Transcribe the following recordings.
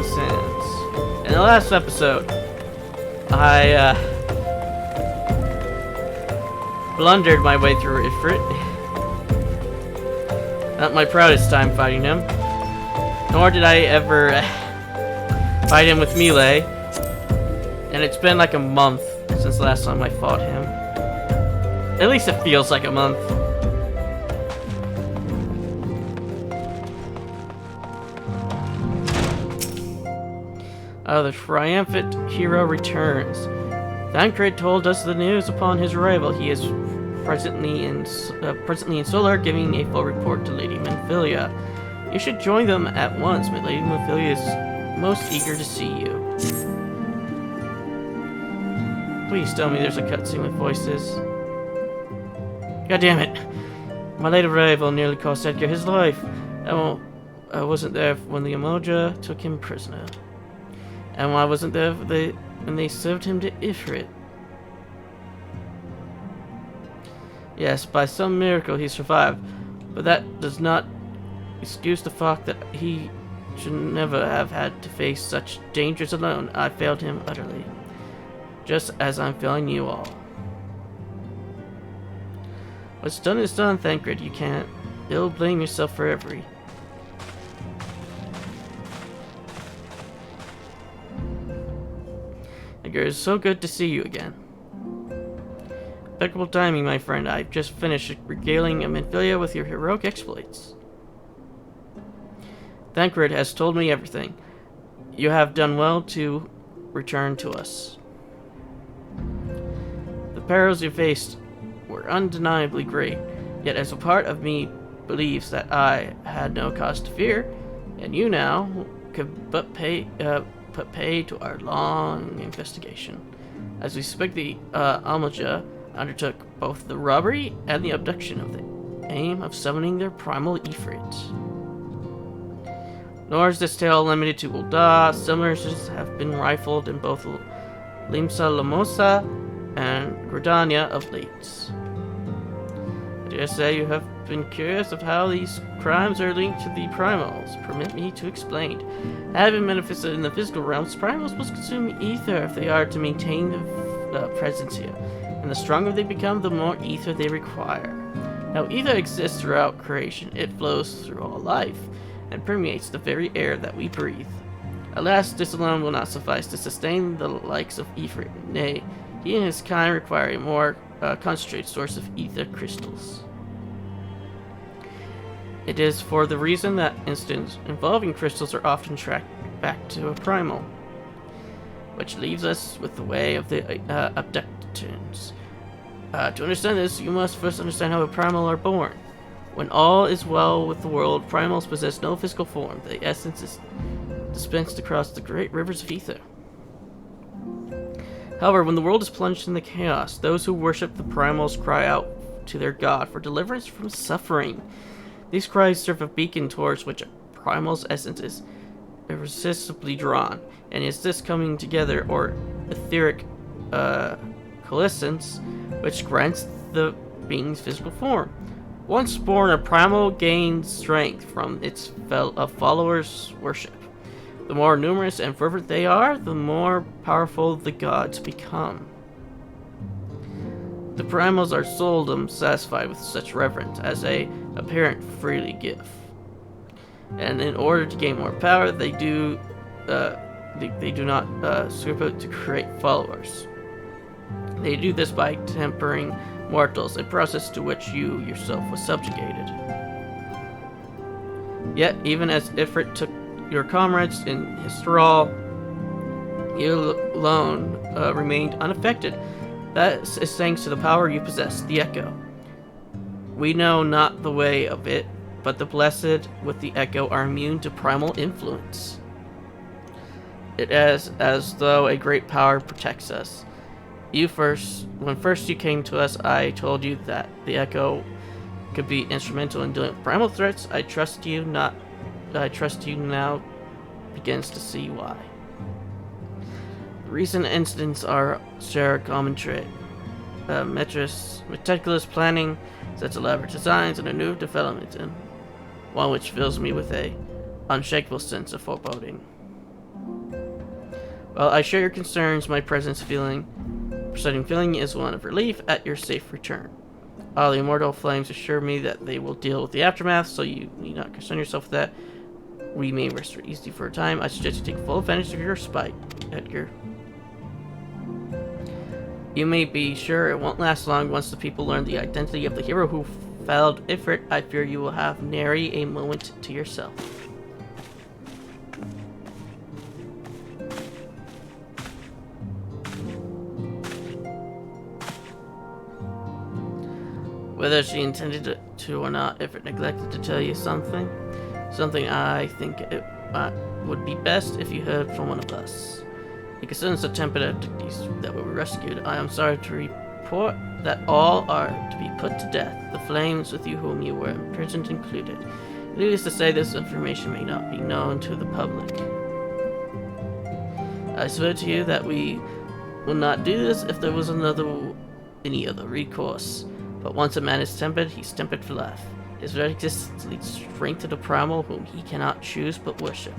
Levelin sins. In the last episode, I blundered my way through Ifrit. Not my proudest time fighting him. Nor did I ever fight him with melee. And it's been like a month since the last time I fought him. At least it feels like a month. The triumphant hero returns. Thancred told us the news upon his arrival. He is presently in Solar, giving a full report to Lady Menphilia. You should join them at once. Lady Menphilia is most eager to see you. Please tell me there's a cutscene with voices. God damn it! My late arrival nearly cost Edgar his life. I wasn't there when the Umoja took him prisoner. And I wasn't there when they served him to Ifrit. Yes, by some miracle he survived, but that does not excuse the fact that he should never have had to face such dangers alone. I failed him utterly, just as I'm failing you all. What's done is done, Thancred. You can't ill blame yourself for every. Edgar, it's so good to see you again. Impeccable timing, my friend. I've just finished regaling Menphilia with your heroic exploits. Thancred has told me everything. You have done well to return to us. The perils you faced were undeniably great, yet as a part of me believes that I had no cause to fear, and you now could but put pay to our long investigation. As we suspect the Umoja undertook both the robbery and the abduction of the aim of summoning their primal Ifrit. Nor is this tale limited to Ul'dah. Similar have been rifled in both Limsa Lamosa and Gridania of late. I dare say you have been curious of how these crimes are linked to the primals. Permit me to explain. Having manifested in the physical realms, primals must consume ether if they are to maintain their presence here. And the stronger they become, the more ether they require. Now, ether exists throughout creation. It flows through all life and permeates the very air that we breathe. Alas, this alone will not suffice to sustain the likes of Ifrit. Nay, he and his kind require a more concentrated source of ether crystals. It is for the reason that incidents involving crystals are often tracked back to a primal, which leaves us with the way of the abductions. To understand this, you must first understand how a primal are born. When all is well with the world, primals possess no physical form. The essence is dispensed across the great rivers of ether. However, when the world is plunged in the chaos, those who worship the primals cry out to their god for deliverance from suffering. These cries serve a beacon towards which a primal's essence is irresistibly drawn, and it's this coming together, or etheric coalescence, which grants the being's physical form. Once born, a primal gains strength from its followers' worship. The more numerous and fervent they are, the more powerful the gods become. The primals are seldom satisfied with such reverence as a apparent freely give, and in order to gain more power, they do not scruple to create followers. They do this by tempering mortals, a process to which you yourself was subjugated. Yet, even as Ifrit took your comrades in his thrall, you alone remained unaffected. That is thanks to the power you possess, the Echo. We know not the way of it, but the blessed with the Echo are immune to primal influence. It is as though a great power protects us. When first you came to us, I told you that the Echo could be instrumental in dealing with primal threats. I trust you now begins to see why. Recent incidents share a common trait. Meticulous planning, such elaborate designs, and a new development, and one which fills me with a unshakable sense of foreboding. Well, I share your concerns. My presiding feeling is one of relief at your safe return. All the immortal flames assure me that they will deal with the aftermath, so you need not concern yourself with that. We may rest easy for a time. I suggest you take full advantage of your spite, Edgar. You may be sure it won't last long. Once the people learn the identity of the hero who felled Ifrit, I fear you will have nary a moment to yourself. Whether she intended to or not, Ifrit neglected to tell you something I think it would be best if you heard from one of us. The concerns of tempered entities that were rescued. I am sorry to report that all are to be put to death, the flames with you whom you were imprisoned included. Needless to say, this information may not be known to the public. I swear to you that we will not do this if there was any other recourse. But once a man is tempered, he's tempered for life. His very existence leads strength to the primal whom he cannot choose but worship.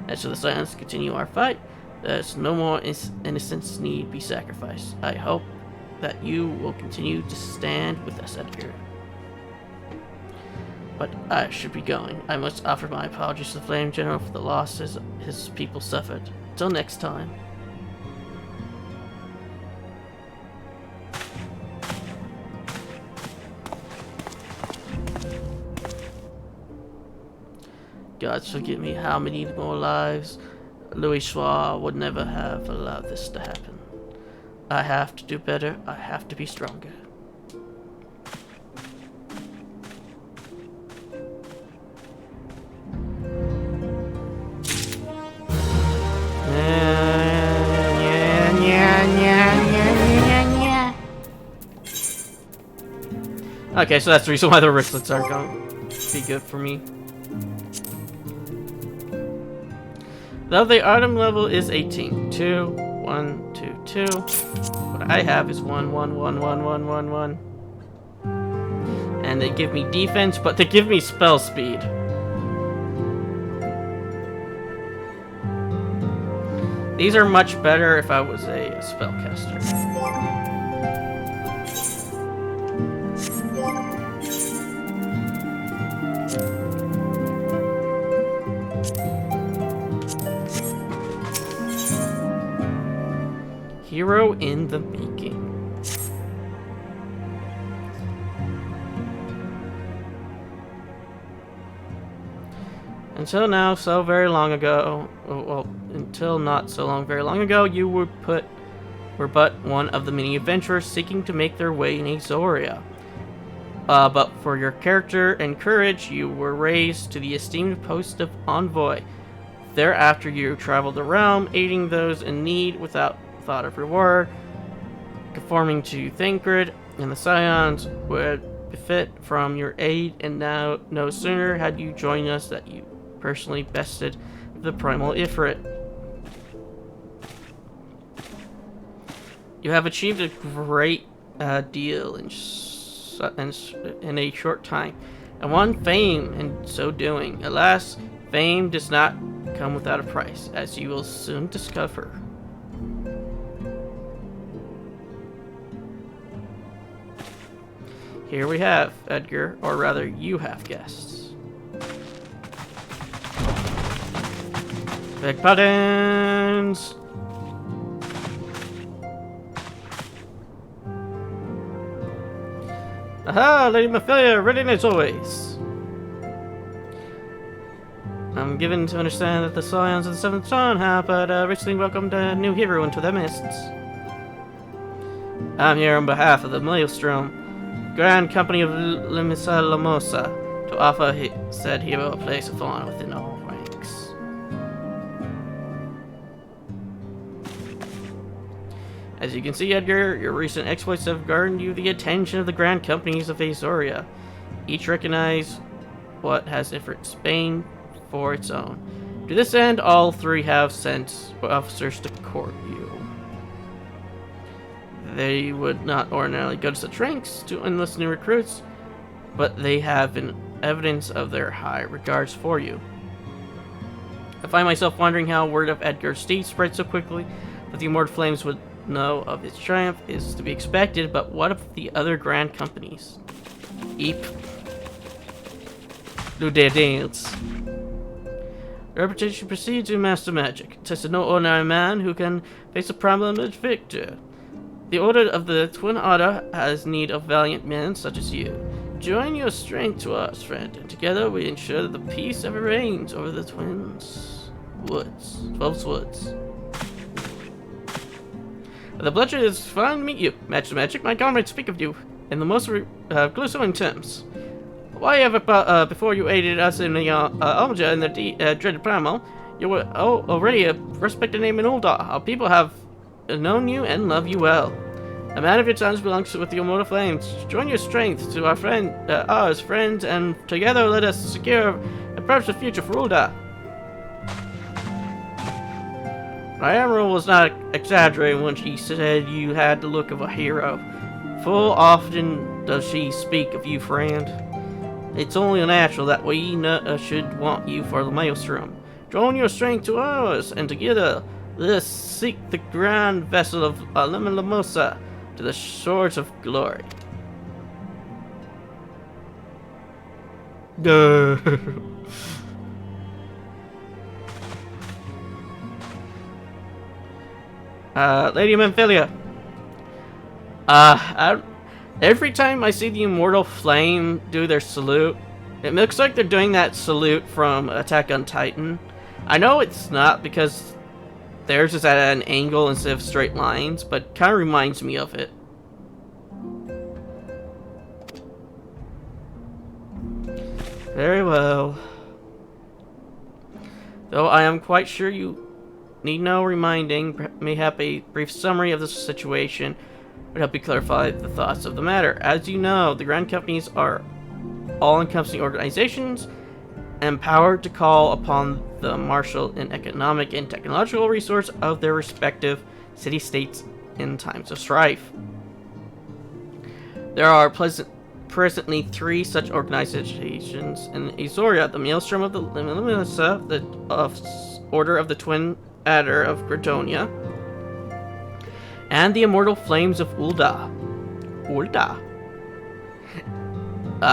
As for the Scions continue our fight, there's no more innocence need be sacrificed. I hope that you will continue to stand with us, Edgar. But I should be going. I must offer my apologies to the Flame General for the losses his people suffered. Till next time. God forgive me, how many more lives? Louis Schwa would never have allowed this to happen. I have to do better. I have to be stronger. Okay, so that's the reason why the wristlets are going to be good for me. Though the item level is 18. 2, 1, 2, 2. What I have is 1, 1, 1, 1, 1, 1, 1. And they give me defense, but they give me spell speed. These are much better if I was a spellcaster. Hero in the making. Until now, so very long ago, well, until not so long, very long ago, you were but one of the many adventurers seeking to make their way in Azoria. But for your character and courage, you were raised to the esteemed post of envoy. Thereafter, you traveled the realm, aiding those in need without thought of reward, conforming to Thancred and the Scions would benefit from your aid, and now no sooner had you joined us that you personally bested the primal Ifrit. You have achieved a great deal in a short time, and won fame in so doing. Alas, fame does not come without a price, as you will soon discover. Here we have, Edgar, or rather, you have guests. Big buttons! Aha, Lady Mephilia, ready as always. I'm given to understand that the Scions of the Seventh Son have recently welcomed a new hero into their midst. I'm here on behalf of the Maelstrom Grand Company of Limisa Lamosa to offer said hero a place of honor within all ranks. As you can see, Edgar, your recent exploits have garnered you the attention of the Grand Companies of Azoria. Each recognize what has Ifrit Spain for its own. To this end, all three have sent officers to court you. They would not ordinarily go to such ranks to enlist new recruits, but they have been evidence of their high regards for you. I find myself wondering how word of Edgar's deed spread so quickly, but the Immortal Flames would know of its triumph is to be expected, but what of the other grand companies? Eep. Do their dance. The reputation precedes you, Master Magic. Tested no ordinary man who can face a problem as victor. The Order of the Twin Otter has need of valiant men such as you. Join your strength to ours, friend, and together we ensure that the peace ever reigns over the 12's woods. The pleasure is fine to meet you, Master Magic. My comrades speak of you in the most glowing terms. Why ever before you aided us in the Alja in the dreaded primal, you were already a respected name in Ul'dah. Our people have known you and love you well. A man of your times belongs with the Immortal Flames. Join your strength to our friends, and together let us secure a prosperous future for Ul'dah. My Emerald was not exaggerating when she said you had the look of a hero. Full often does she speak of you, friend. It's only natural that we should want you for the Maelstrom. Join your strength to ours, and together let us seek the grand vessel of Levelin to the shores of glory. Lady Memphilia. Every time I see the Immortal Flame do their salute, it looks like they're doing that salute from Attack on Titan. I know it's not because theirs is at an angle instead of straight lines, but kind of reminds me of it. Very well. Though I am quite sure you need no reminding, may have a brief summary of the situation would help you clarify the thoughts of the matter. As you know, the Grand Companies are all-encompassing organizations empowered to call upon the martial and economic and technological resource of their respective city-states in times of strife. There are presently 3 such organizations in Azoria: the Maelstrom of the Limsa, the Order of the Twin Adder of Gredonia, and the Immortal Flames of Ul'dah.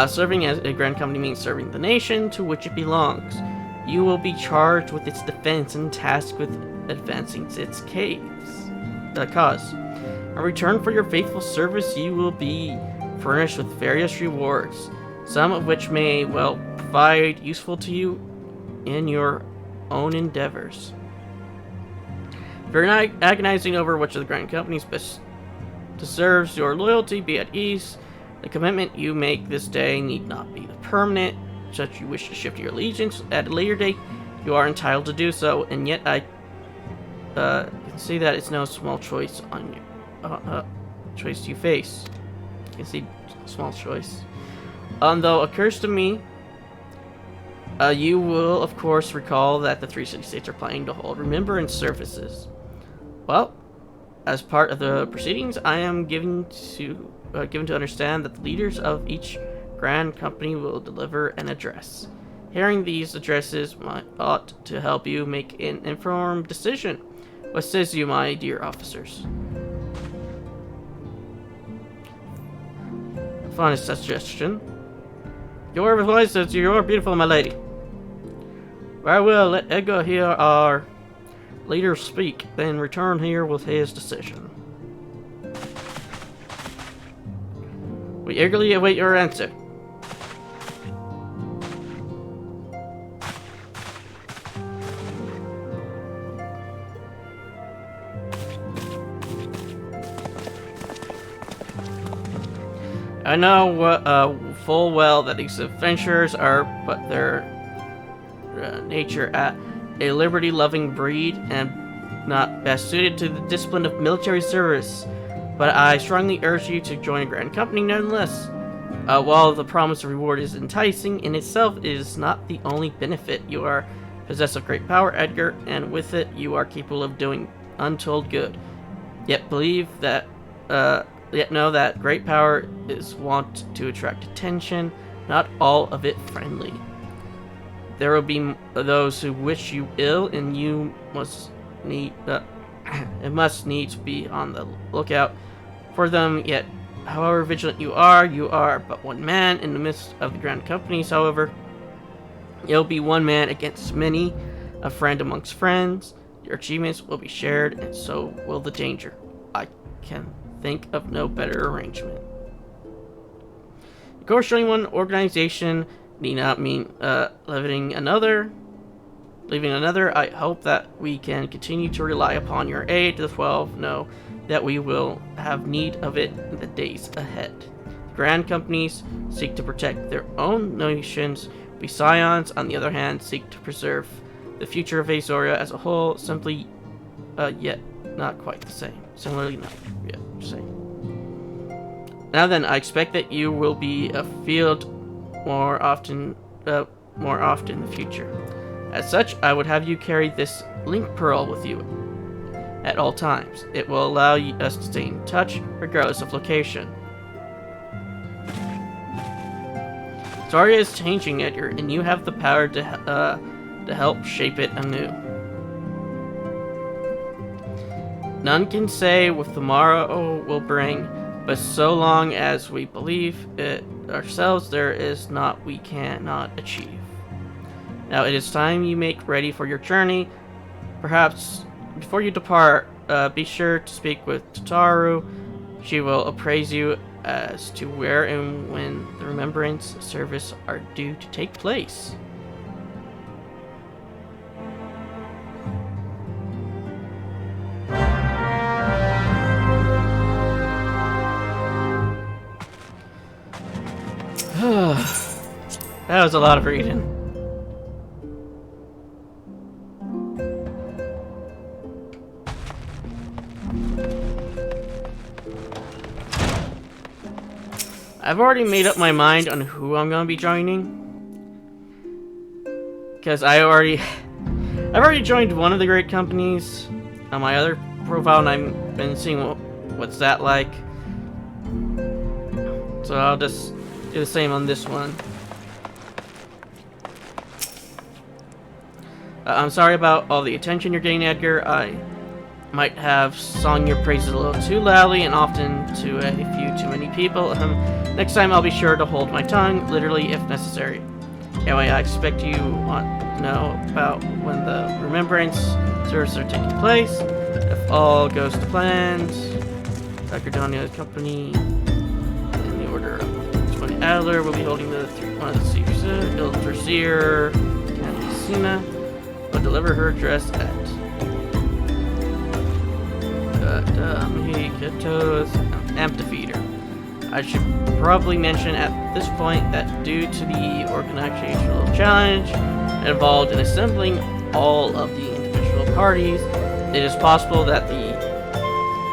Serving as a Grand Company means serving the nation to which it belongs. You will be charged with its defense and tasked with advancing its cause. In return for your faithful service, you will be furnished with various rewards, some of which may well provide useful to you in your own endeavors. If you're not agonizing over which of the Grand Companies best deserves your loyalty, be at ease. The commitment you make this day need not be permanent. Should you wish to shift your allegiance at a later date, you are entitled to do so, and yet I can see that it's no small choice on your choice you face. You can see small choice. Though occurs to me, you will of course recall that the 3 city-states are planning to hold remembrance services. Well, as part of the proceedings, I am given to understand that the leaders of each Grand Company will deliver an address. Hearing these addresses ought to help you make an informed decision. What says you, my dear officers? Fine suggestion. Your voice is you're beautiful, my lady. Very well, let Edgar hear our leader speak, then return here with his decision. We eagerly await your answer. I know full well that these adventurers are but their nature at a liberty-loving breed and not best suited to the discipline of military service, but I strongly urge you to join a Grand Company nonetheless. While the promise of reward is enticing in itself, it is not the only benefit. You are possessed of great power, Edgar, and with it you are capable of doing untold good. Yet know that great power is wont to attract attention, not all of it friendly. There will be those who wish you ill, and you must need it must needs be on the lookout for them. Yet, however vigilant you are but one man in the midst of the grand companies. However, you'll be one man against many, a friend amongst friends. Your achievements will be shared, and so will the danger. I can think of no better arrangement. Of course, joining one organization need not mean leaving another. I hope that we can continue to rely upon your aid. The 12 know that we will have need of it in the days ahead. Grand companies seek to protect their own nations. We Scions, on the other hand, seek to preserve the future of Azoria as a whole. Simply, yet not quite the same. Similarly, not yet the same. Now then, I expect that you will be afield more often in the future. As such, I would have you carry this link pearl with you at all times. It will allow us to stay in touch regardless of location. Azoria is changing it, and you have the power to help shape it anew. None can say what tomorrow will bring, but so long as we believe it ourselves, there is naught we cannot achieve. Now it is time you make ready for your journey. Perhaps before you depart, be sure to speak with Tataru. She will appraise you as to where and when the remembrance service are due to take place. That was a lot of reading. I've already made up my mind on who I'm gonna be joining. Because I've already joined one of the great companies on my other profile, and I've been seeing what's that like. So I'll just do the same on this one. I'm sorry about all the attention you're getting, Edgar. I might have sung your praises a little too loudly and often to a few too many people. Next time I'll be sure to hold my tongue, literally if necessary. Anyway, I expect you want to know about when the remembrance services are taking place. If all goes to plans, Gridania Company in the order of 20 Adler will be holding one of the secrets, Ildrasir Canticina. Will deliver her address at Mihikato's Amphitheater. I should probably mention at this point that due to the organizational challenge involved in assembling all of the individual parties, it is possible that the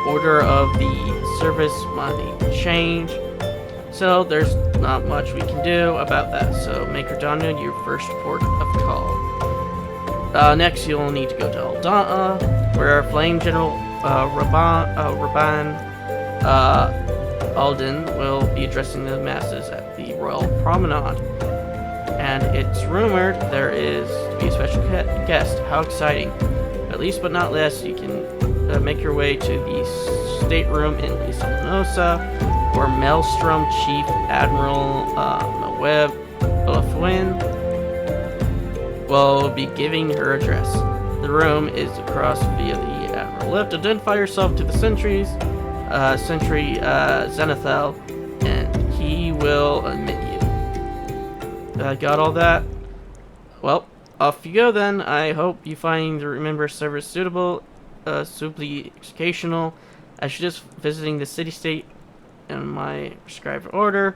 order of the service might change. So there's not much we can do about that. So make Gridania your first port of call. Next, you'll need to go to Aldana, where Flame General Raban Alden will be addressing the masses at the Royal Promenade. And it's rumored there is to be a special guest. How exciting. At least but not least, you can make your way to the stateroom in Isalanosa, where Maelstrom Chief Admiral Maweb Olafwin will be giving her address. The room is across via the Admiral lift. Identify yourself to the sentry Zenithel, and he will admit you. Got all that? Well, off you go then. I hope you find the Remember service suitable, suitably educational. As you're just visiting the city-state in my prescribed order.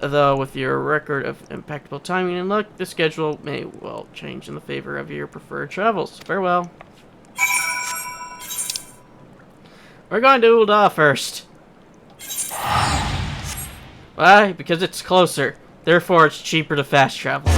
Though with your record of impeccable timing and luck, the schedule may well change in the favor of your preferred travels. Farewell. We're going to Ul'dah first. Why? Because it's closer. Therefore, it's cheaper to fast travel.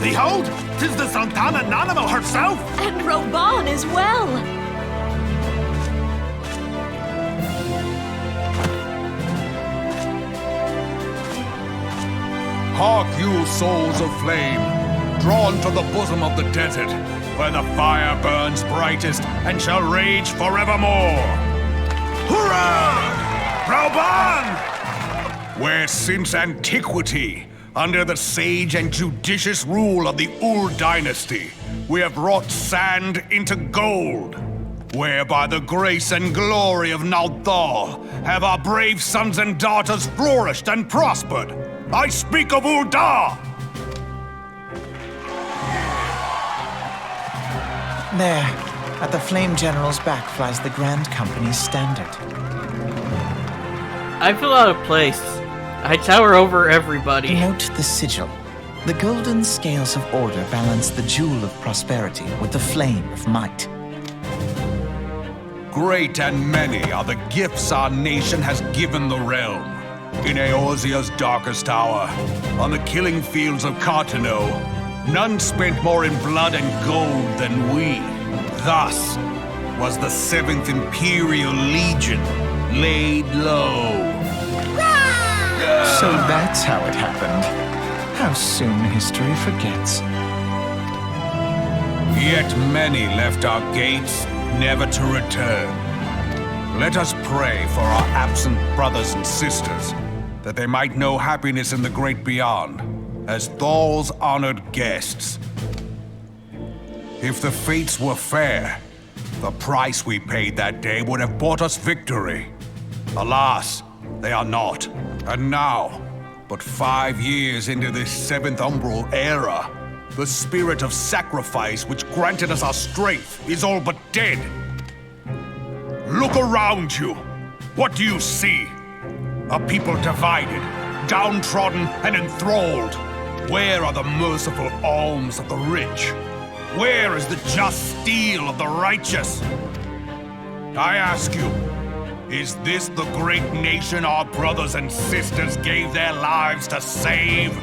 Behold, 'tis the Sultana Nanamo herself! And Roban as well! Hark you, souls of flame, drawn to the bosom of the desert, where the fire burns brightest and shall rage forevermore. Hurrah! Rauban! Where since antiquity, under the sage and judicious rule of the Ul dynasty, we have wrought sand into gold. Where by the grace and glory of Naldal have our brave sons and daughters flourished and prospered. I speak of Ul'dah! There, at the Flame General's back flies the Grand Company's standard. I feel out of place. I tower over everybody. Note the sigil. The golden scales of order balance the jewel of prosperity with the flame of might. Great and many are the gifts our nation has given the realm. In Eorzea's darkest hour, on the killing fields of Cartano, none spent more in blood and gold than we. Thus was the 7th Imperial Legion laid low. So that's how it happened. How soon history forgets. Yet many left our gates, never to return. Let us pray for our absent brothers and sisters, that they might know happiness in the great beyond, as Thal's honored guests. If the fates were fair, the price we paid that day would have bought us victory. Alas, they are not. And now, but 5 years into this 7th Umbral era, the spirit of sacrifice which granted us our strength is all but dead. Look around you. What do you see? A people divided, downtrodden, and enthralled. Where are the merciful alms of the rich? Where is the just steel of the righteous? I ask you, is this the great nation our brothers and sisters gave their lives to save?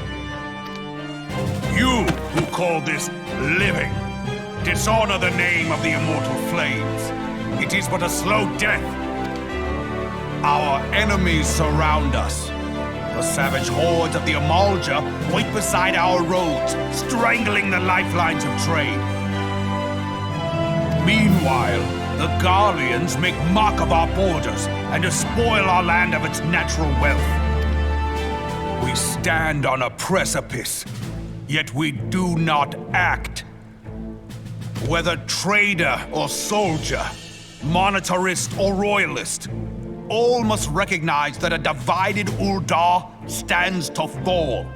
You who call this living, dishonor the name of the immortal flames. It is but a slow death. Our enemies surround us. The savage hordes of the Amalja wait beside our roads, strangling the lifelines of trade. Meanwhile, the Garleans make mock of our borders and despoil our land of its natural wealth. We stand on a precipice, yet we do not act. Whether trader or soldier, monetarist or royalist, all must recognize that a divided Ul'dah stands to fall.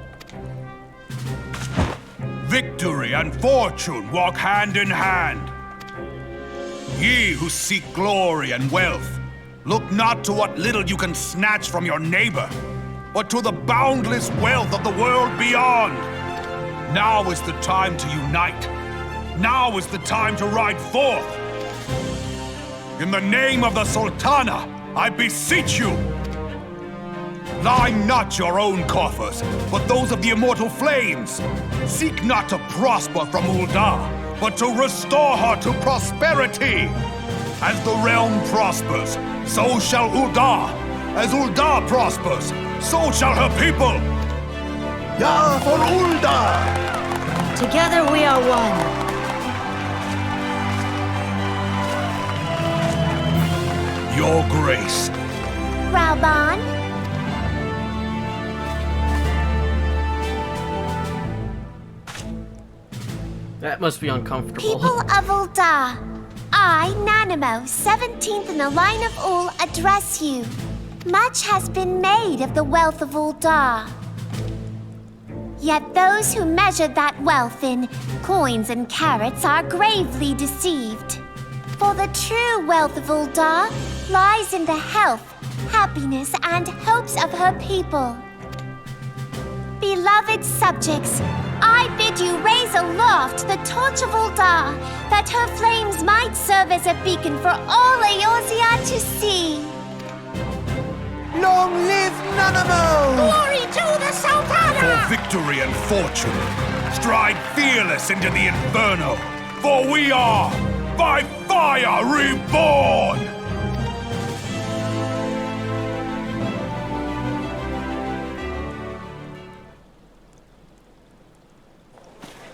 Victory and fortune walk hand in hand. Ye who seek glory and wealth, look not to what little you can snatch from your neighbor, but to the boundless wealth of the world beyond. Now is the time to unite. Now is the time to ride forth. In the name of the Sultana, I beseech you! Line not your own coffers, but those of the immortal flames. Seek not to prosper from Ul'dah, but to restore her to prosperity. As the realm prospers, so shall Ul'dah. As Ul'dah prospers, so shall her people. Ya for Ul'dah! Together we are one. Your grace. Rauban? That must be uncomfortable. People of Ul'dah, I, Nanamo, 17th in the line of Ul, address you. Much has been made of the wealth of Ul'dah. Yet those who measure that wealth in coins and carats are gravely deceived. For the true wealth of Ul'dah lies in the health, happiness, and hopes of her people. Beloved subjects, I bid you raise aloft the torch of Ul'dah, that her flames might serve as a beacon for all Eorzea to see. Long live Nanamo! Glory to the Sultana! For victory and fortune, Stride fearless into the inferno, for we are by fire reborn!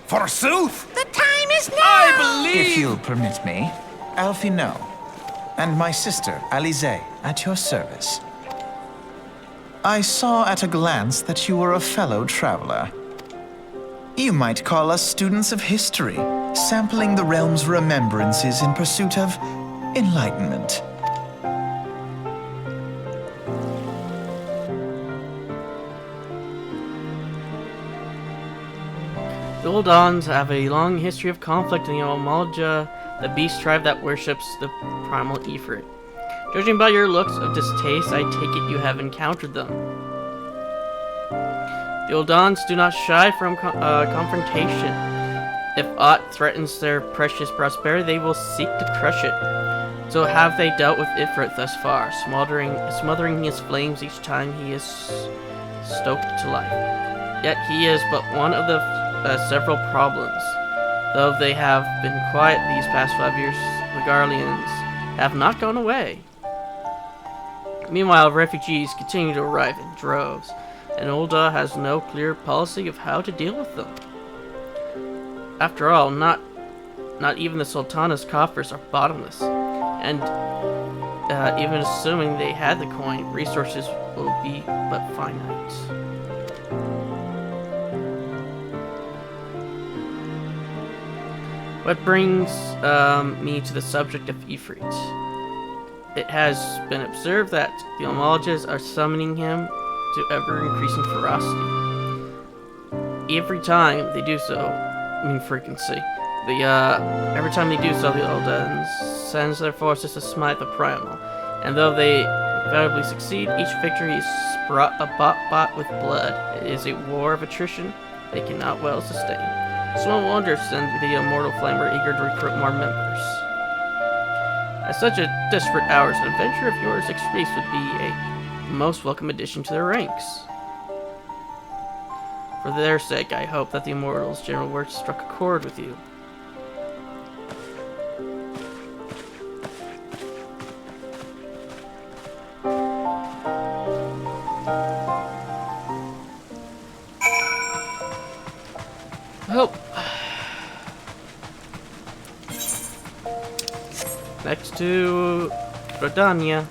Forsooth! The time is now! I believe. If you'll permit me, Alfie No, and my sister, Alize, at your service. I saw at a glance that you were a fellow traveler. You might call us students of history, sampling the realm's remembrances in pursuit of enlightenment. The Uldans have a long history of conflict in the Amalja, the beast tribe that worships the primal Ifrit. Judging by your looks of distaste, I take it you have encountered them. The Uldans do not shy from confrontation. If aught threatens their precious prosperity, they will seek to crush it. So have they dealt with Ifrit thus far, smothering his flames each time he is stoked to life. Yet he is but one of the several problems. Though they have been quiet these past 5 years, the Garleans have not gone away. Meanwhile, refugees continue to arrive in droves, and Ulda has no clear policy of how to deal with them. After all, not even the Sultana's coffers are bottomless, and even assuming they had the coin, resources will be but finite. What brings me to the subject of Ifrit. It has been observed that the Amaljas are summoning him to ever-increasing ferocity. Every time they do so, every time they do so, the Uldans sends their forces to smite the primal, and though they invariably succeed, each victory is bought with blood. It is a war of attrition they cannot well sustain. Small wonder then the immortal flame are eager to recruit more members. At such a desperate hour, an adventure of yours expertise would be a most welcome addition to their ranks. For their sake, I hope that the Immortals' general work struck a chord with you. Well, next to Rodania.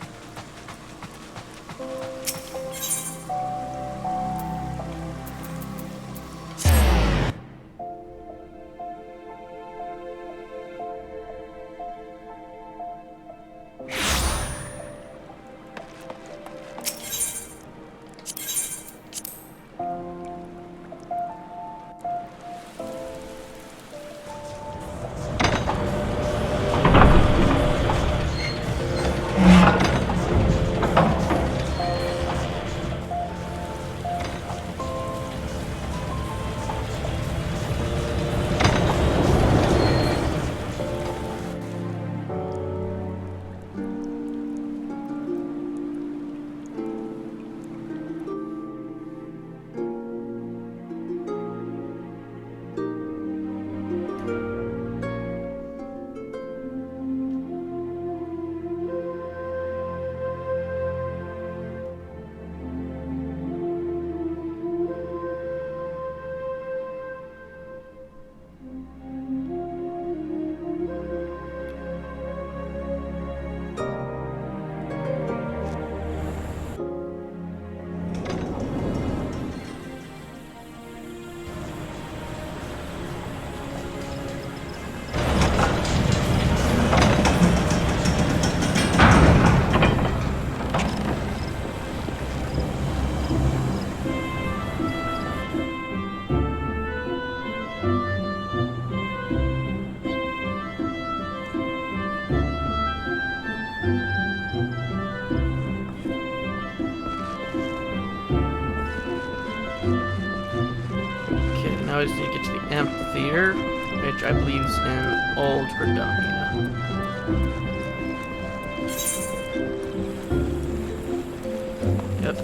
I just need to get to the amphitheater, which I believe is in Old Gridania. Yep.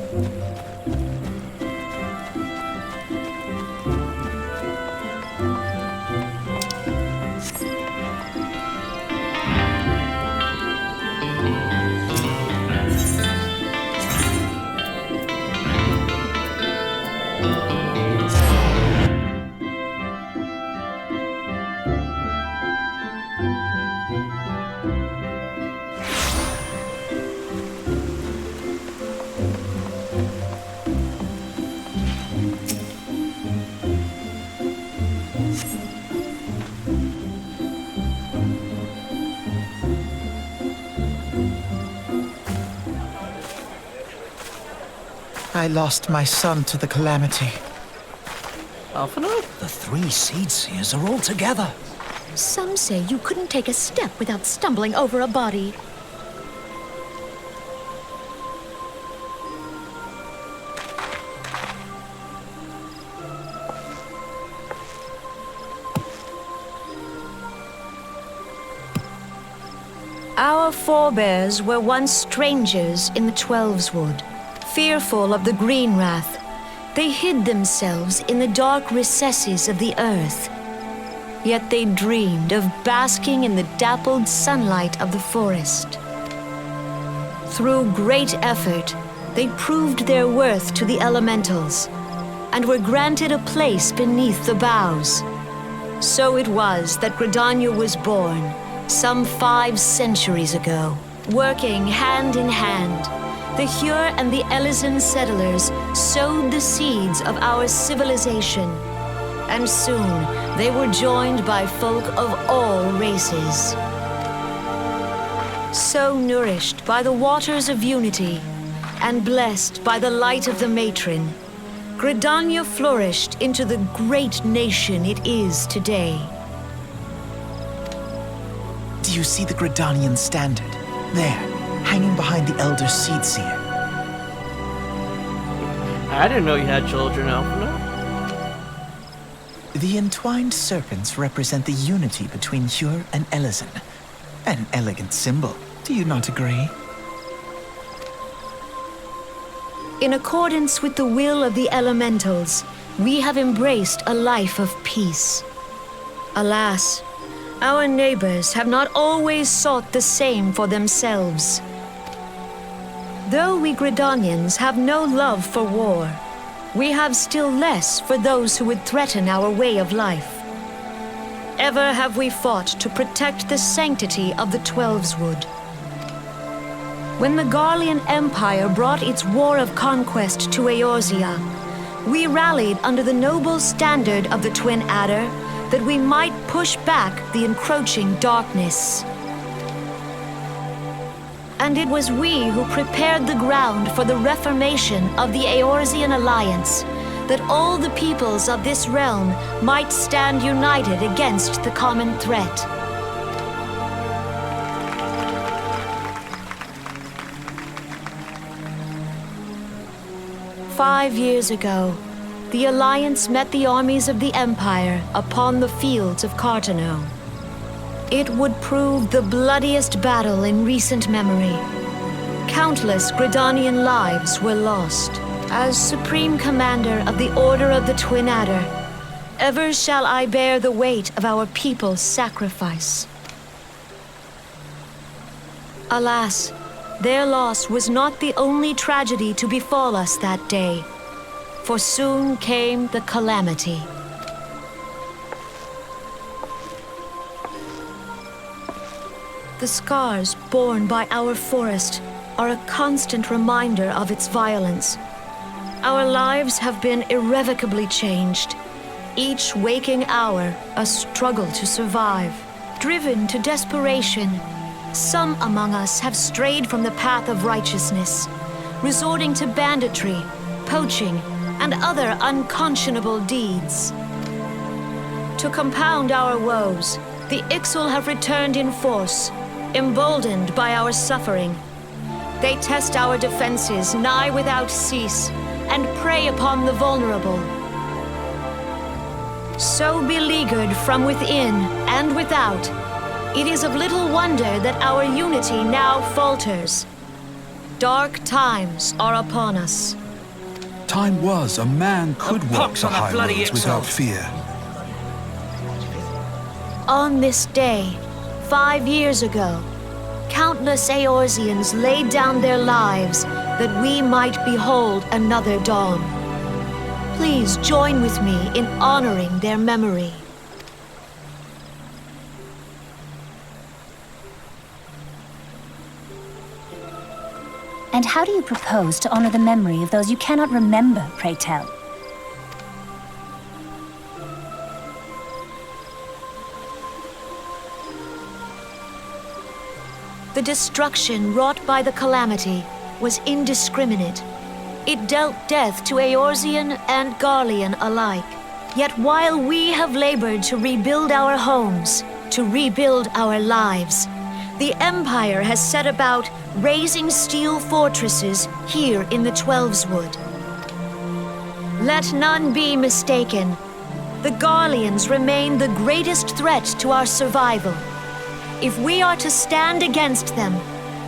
I lost my son to the calamity. Alphinaud? The 3 Seedseers are all together. Some say you couldn't take a step without stumbling over a body. Our forebears were once strangers in the Twelveswood, fearful of the Green Wrath. They hid themselves in the dark recesses of the earth. Yet they dreamed of basking in the dappled sunlight of the forest. Through great effort, they proved their worth to the elementals, and were granted a place beneath the boughs. So it was that Gridania was born, some 5 centuries ago. Working hand in hand, the Hyur and the Elysian settlers sowed the seeds of our civilization, and soon they were joined by folk of all races. So nourished by the waters of unity, and blessed by the light of the matron, Gridania flourished into the great nation it is today. Do you see the Gridanian standard? There, hanging behind the Elder Seedseer. I didn't know you had children, Alphinaud. The entwined serpents represent the unity between Hyur and Elysian. An elegant symbol, do you not agree? In accordance with the will of the elementals, we have embraced a life of peace. Alas, our neighbors have not always sought the same for themselves. Though we Gridanians have no love for war, we have still less for those who would threaten our way of life. Ever have we fought to protect the sanctity of the Twelveswood. When the Garlean Empire brought its war of conquest to Eorzea, we rallied under the noble standard of the Twin Adder that we might push back the encroaching darkness. And it was we who prepared the ground for the reformation of the Eorzean Alliance, that all the peoples of this realm might stand united against the common threat. "5 years ago, the Alliance met the armies of the Empire upon the fields of Carteneau. It would prove the bloodiest battle in recent memory. Countless Gridanian lives were lost. As Supreme Commander of the Order of the Twin Adder, ever shall I bear the weight of our people's sacrifice. Alas, their loss was not the only tragedy to befall us that day, for soon came the calamity. The scars borne by our forest are a constant reminder of its violence. Our lives have been irrevocably changed, each waking hour a struggle to survive. Driven to desperation, some among us have strayed from the path of righteousness, resorting to banditry, poaching, and other unconscionable deeds. To compound our woes, the Ixal have returned in force, emboldened by our suffering. They test our defenses nigh without cease, and prey upon the vulnerable. So beleaguered from within and without, it is of little wonder that our unity now falters. Dark times are upon us. Time was a man could walk pox the on that high bloody roads Ixal. without fear. On this day, 5 years ago, countless Eorzeans laid down their lives that we might behold another dawn. Please join with me in honoring their memory. And how do you propose to honor the memory of those you cannot remember, pray tell? The destruction wrought by the calamity was indiscriminate. It dealt death to Eorzean and Garlean alike. Yet while we have labored to rebuild our homes, to rebuild our lives, the Empire has set about raising steel fortresses here in the Twelveswood. Let none be mistaken. The Garleans remain the greatest threat to our survival. If we are to stand against them,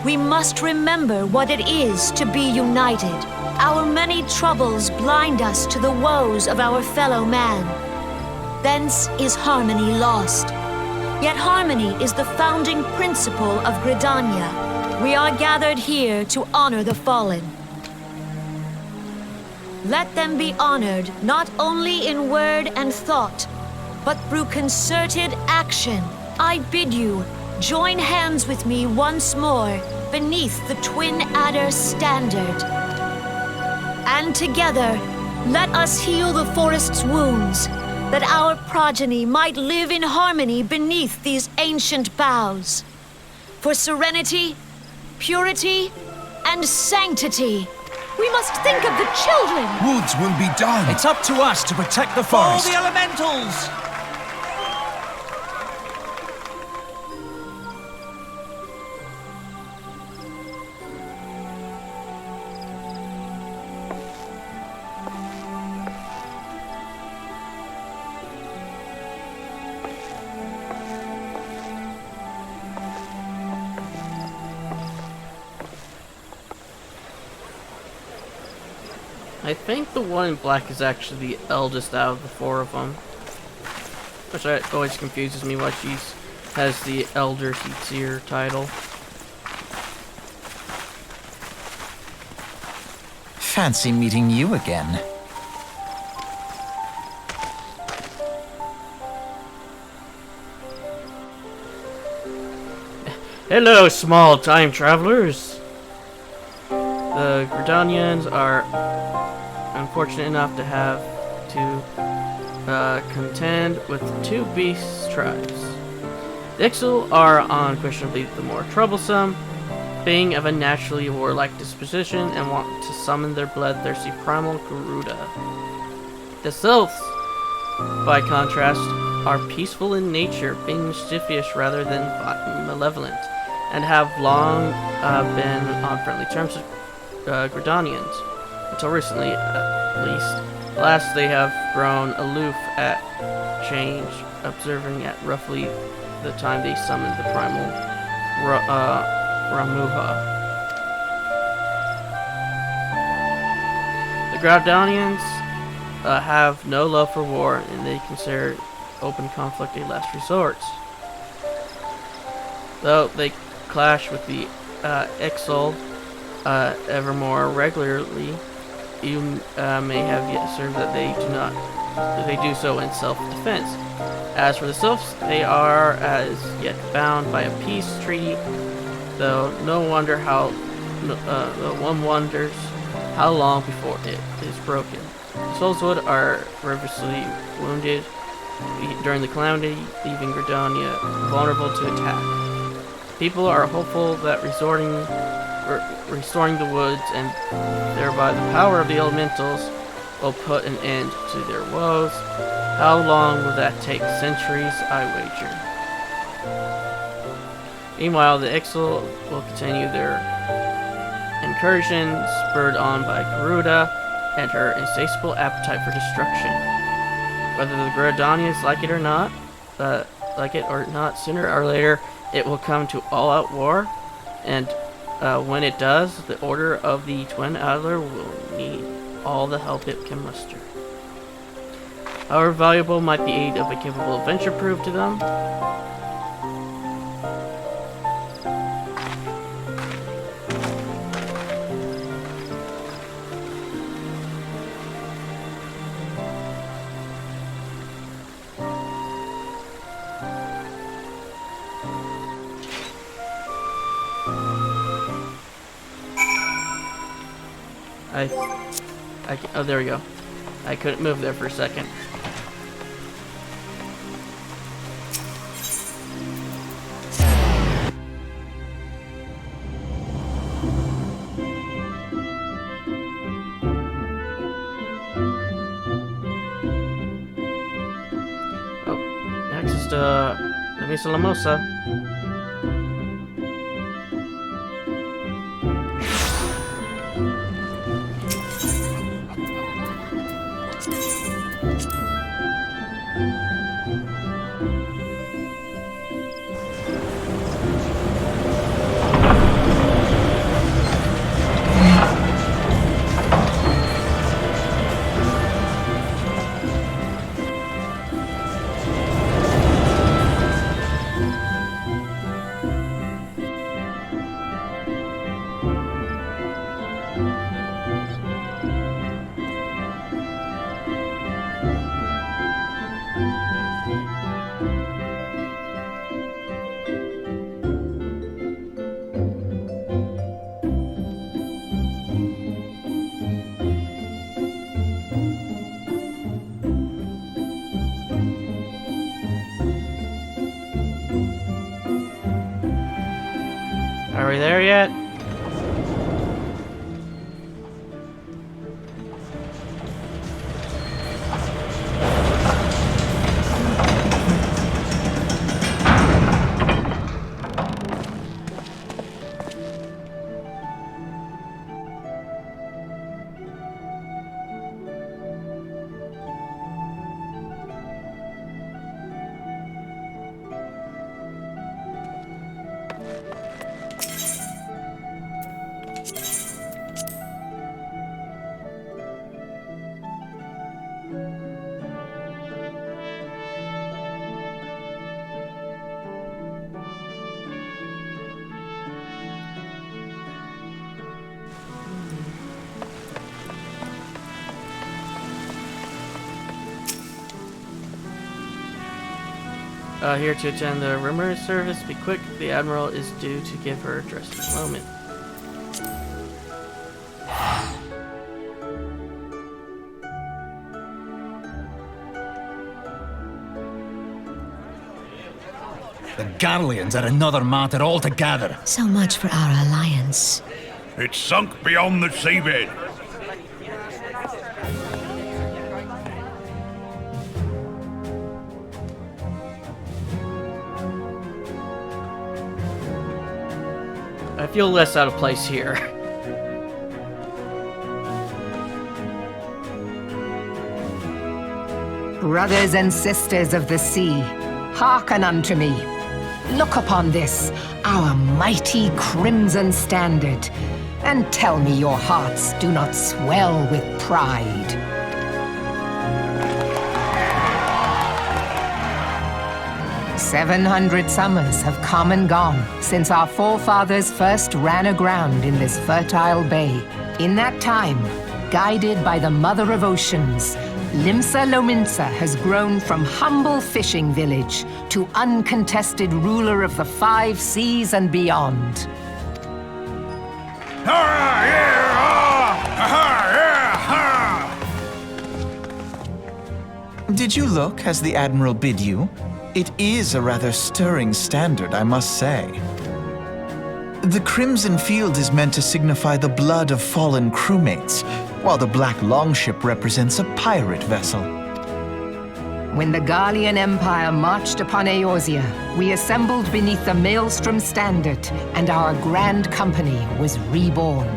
we must remember what it is to be united. Our many troubles blind us to the woes of our fellow man. Thence is harmony lost. Yet harmony is the founding principle of Gridania. We are gathered here to honor the fallen. Let them be honored not only in word and thought, but through concerted action. I bid you, join hands with me once more beneath the Twin Adder standard. And together, let us heal the forest's wounds, that our progeny might live in harmony beneath these ancient boughs. For serenity, purity, and sanctity, we must think of the children! Woods will be done. It's up to us to protect the For forest. the elementals! I think the one in black is actually the eldest out of the four of them. Which always confuses me why she has the Elder Seer title. Fancy meeting you again. Hello, small time travelers! The Gridanians are unfortunate enough to have to contend with two beast tribes. The Ixal are unquestionably the more troublesome, being of a naturally warlike disposition and want to summon their bloodthirsty primal Garuda. The Sylphs, by contrast, are peaceful in nature, being mischievous rather than malevolent, and have long been on friendly terms with Gridanians, until recently at least. Last, they have grown aloof at change, observing at roughly the time they summoned the primal Ramuha. The Gridanians have no love for war, and they consider open conflict a last resort. Though they clash with the Ixal ever more regularly, you may have yet observed that they do so in self-defense. As for the Sylphs, they are as yet bound by a peace treaty, though one wonders how long before it is broken. The Soulswood are grievously wounded during the calamity, leaving Gridania vulnerable to attack. People are hopeful that restoring the woods and thereby the power of the elementals will put an end to their woes. How long will that take? Centuries, I wager. Meanwhile, the Ixal will continue their incursion, spurred on by Garuda and her insatiable appetite for destruction. Whether the Gridanians like it or not, sooner or later, it will come to all-out war, and when it does, the Order of the Twin Adder will need all the help it can muster. However valuable might the aid of a capable adventure prove to them, oh, there we go. I couldn't move there for a second. to Limsa Lamosa. Are we there yet? Here to attend the rumor service. Be quick. The Admiral is due to give her address in a moment. The Garleans are another matter altogether. So much for our alliance. It's sunk beyond the seabed. I feel less out of place here. Brothers and sisters of the sea, hearken unto me. Look upon this, our mighty crimson standard, and tell me your hearts do not swell with pride. "700 summers have come and gone since our forefathers first ran aground in this fertile bay. In that time, guided by the Mother of Oceans, Limsa Lominsa has grown from humble fishing village to uncontested ruler of the 5 seas and beyond. Did you look as the Admiral bid you? It is a rather stirring standard, I must say. The crimson field is meant to signify the blood of fallen crewmates, while the black longship represents a pirate vessel. When the Garlean Empire marched upon Eorzea, we assembled beneath the Maelstrom standard, and our grand company was reborn.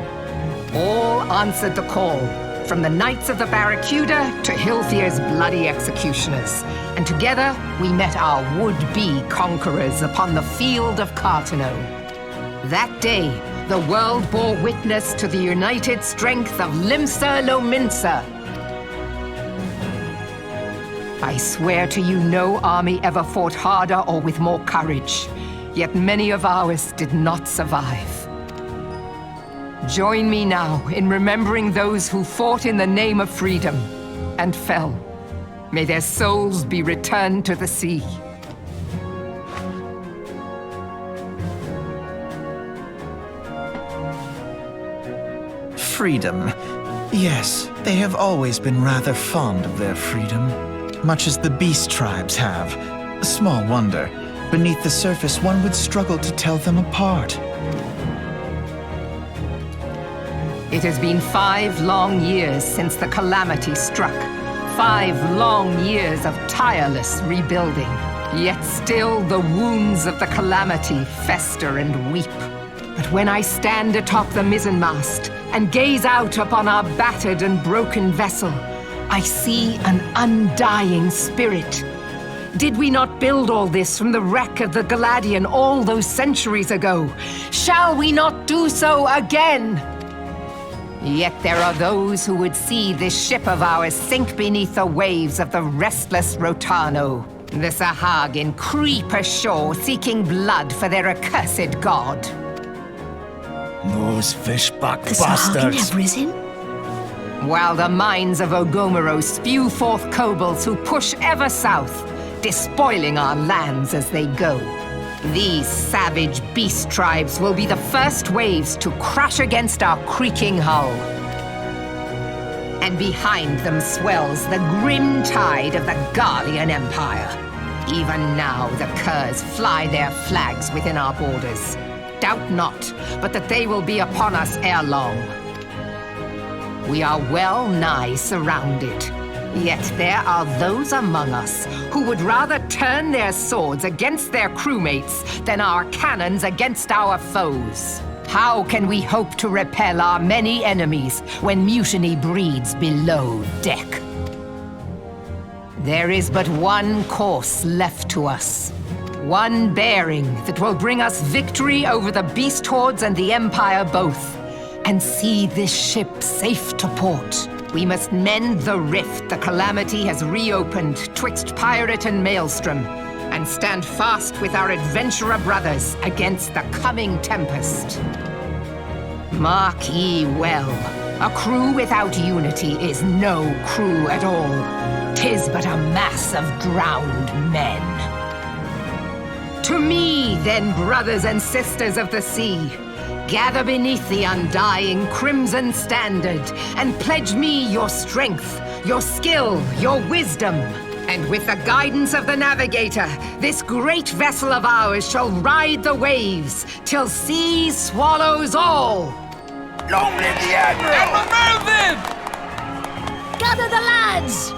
All answered the call, from the Knights of the Barracuda to Hilthier's bloody executioners. And together, we met our would-be conquerors upon the field of Cartano. That day, the world bore witness to the united strength of Limsa Lominsa. I swear to you, no army ever fought harder or with more courage, yet many of ours did not survive. Join me now in remembering those who fought in the name of freedom and fell. May their souls be returned to the sea. Freedom. Yes, they have always been rather fond of their freedom, much as the beast tribes have. Small wonder. Beneath the surface, one would struggle to tell them apart. It has been 5 long years since the calamity struck. 5 long years of tireless rebuilding. Yet still the wounds of the calamity fester and weep. But when I stand atop the mizzenmast and gaze out upon our battered and broken vessel, I see an undying spirit. Did we not build all this from the wreck of the Galadian all those centuries ago? Shall we not do so again? Yet there are those who would see this ship of ours sink beneath the waves of the restless Rotano. The Sahagin creep ashore seeking blood for their accursed god. Those fishback The Sahagin bastards. have risen? While the mines of Ogomoro spew forth kobolds who push ever south, despoiling our lands as they go. These savage beast tribes will be the first waves to crash against our creaking hull. And behind them swells the grim tide of the Garlean Empire. Even now the curs fly their flags within our borders. Doubt not, but that they will be upon us ere long. We are well nigh surrounded. Yet there are those among us who would rather turn their swords against their crewmates than our cannons against our foes. How can we hope to repel our many enemies when mutiny breeds below deck? There is but one course left to us. One bearing that will bring us victory over the beast hordes and the Empire both, and see this ship safe to port. We must mend the rift the calamity has reopened twixt pirate and maelstrom, and stand fast with our adventurer brothers against the coming tempest. Mark ye well, a crew without unity is no crew at all. 'Tis but a mass of drowned men. To me, then, brothers and sisters of the sea, gather beneath the undying crimson standard and pledge me your strength, your skill, your wisdom. And with the guidance of the navigator, this great vessel of ours shall ride the waves till sea swallows all. Long live the Admiral! Remove them! Gather the lads!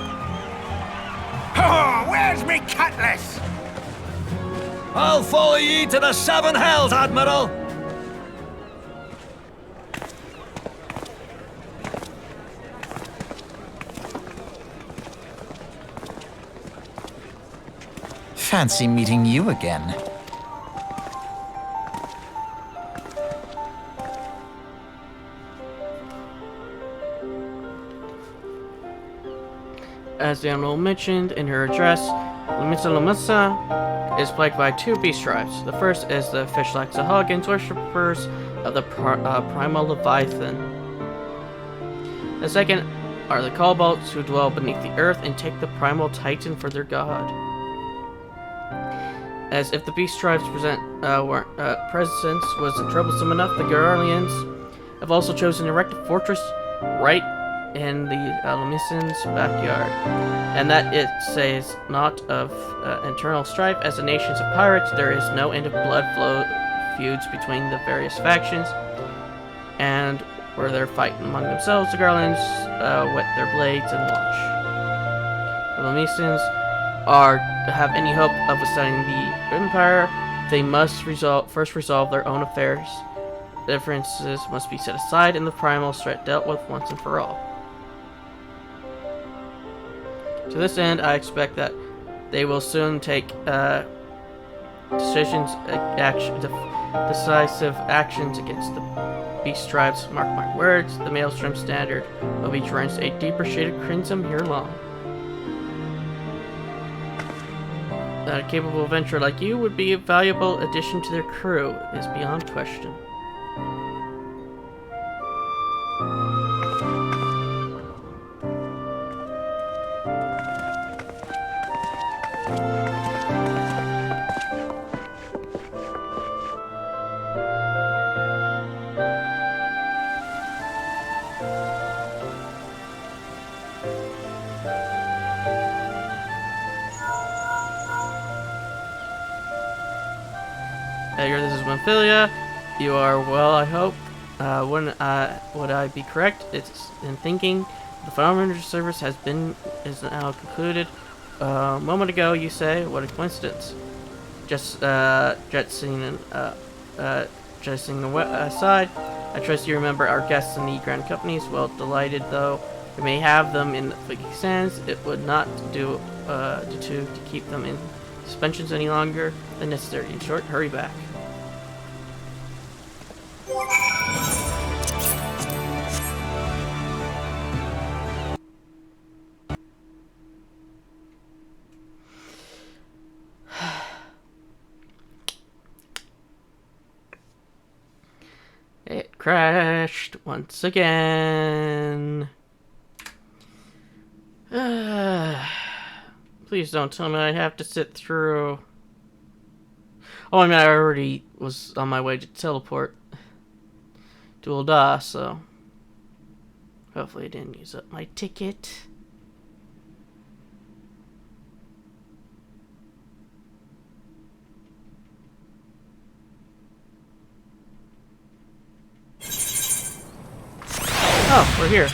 Oh, where's me cutlass? I'll follow ye to the seven hells, Admiral! Fancy meeting you again. As the Admiral mentioned in her address, Levelin is plagued by two beast tribes. The first is the fish-like Sahagins, worshippers of the primal Leviathan. The second are the kobolds, who dwell beneath the earth and take the primal Titan for their god. As if the beast tribes' presence wasn't troublesome enough, the Garleans have also chosen to erect a fortress right in the Lemison's backyard, and that it says not of internal strife. As the nations of pirates, there is no end of blood flow feuds between the various factions, and where they're fighting among themselves, the Garleans whet their blades and watch. The Lemisons are to have any hope of withstanding the Empire, they must first resolve their own affairs. Differences must be set aside and the primal threat dealt with once and for all. To this end, I expect that they will soon take decisive actions against the beast tribes. Mark my words, the Maelstrom standard will be drenched a deeper shade of crimson here long. That a capable adventurer like you would be a valuable addition to their crew is beyond question. This is Monfilia. You are well, I hope. Would I be correct? It's in thinking the Farmer service is now concluded. A moment ago, you say, what a coincidence. Just jetsoning aside, I trust you remember our guests in the Grand Companies. Well, delighted though we may have them in the Fleeky Sands, it would not do to keep them in suspensions any longer than necessary. In short, hurry back. It crashed once again. Please don't tell me I have to sit through. Oh, I mean, I already was on my way to teleport to Ul'dah, so hopefully I didn't use up my ticket. Oh, we're here.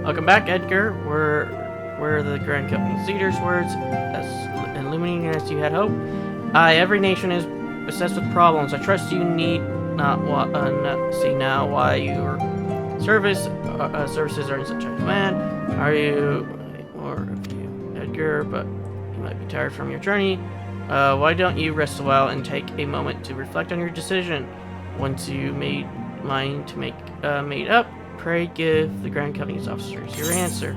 Welcome back, Edgar. Were the Grand Company's leader's words as illuminating as you had hoped? Aye, every nation is beset with problems. I trust you need not see now why your services are in such a demand. Are you, or of you, Edgar? But you might be tired from your journey. Why don't you rest a while and take a moment to reflect on your decision? Once you made mind to make made up, pray give the Grand Company's officers your answer.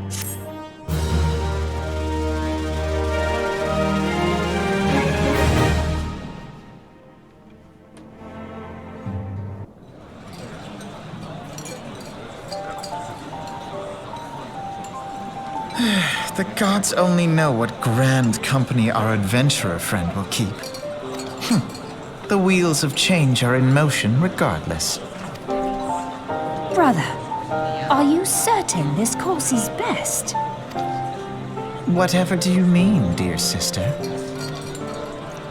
The gods only know what grand company our adventurer friend will keep. The wheels of change are in motion regardless. Brother, are you certain this course is best? Whatever do you mean, dear sister?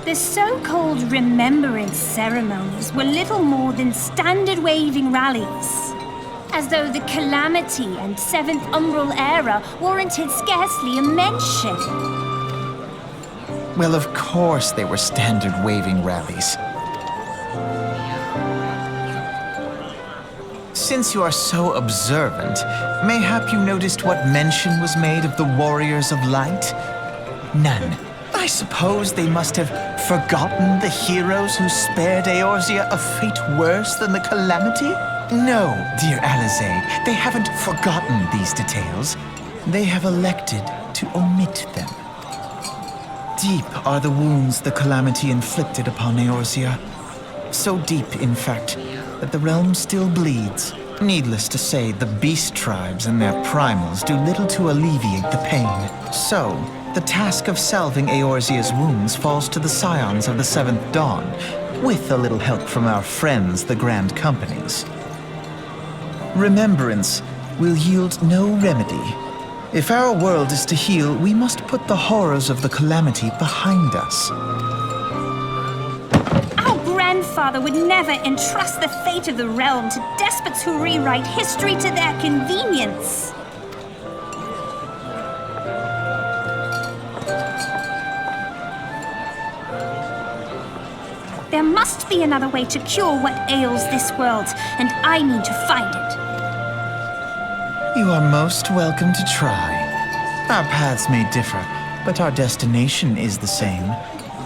The so-called remembrance ceremonies were little more than standard waving rallies. As though the Calamity and Seventh Umbral era warranted scarcely a mention. Well, of course they were standard waving rallies. Since you are so observant, mayhap you noticed what mention was made of the Warriors of Light? None. I suppose they must have forgotten the heroes who spared Eorzea a fate worse than the Calamity? No, dear Alize, they haven't forgotten these details. They have elected to omit them. Deep are the wounds the Calamity inflicted upon Eorzea. So deep, in fact, that the realm still bleeds. Needless to say, the beast tribes and their primals do little to alleviate the pain. So, the task of salving Eorzea's wounds falls to the scions of the Seventh Dawn, with a little help from our friends, the Grand Companies. Remembrance will yield no remedy. If our world is to heal, we must put the horrors of the Calamity behind us. Our grandfather would never entrust the fate of the realm to despots who rewrite history to their convenience. There must be another way to cure what ails this world, and I mean to find it. You are most welcome to try. Our paths may differ, but our destination is the same.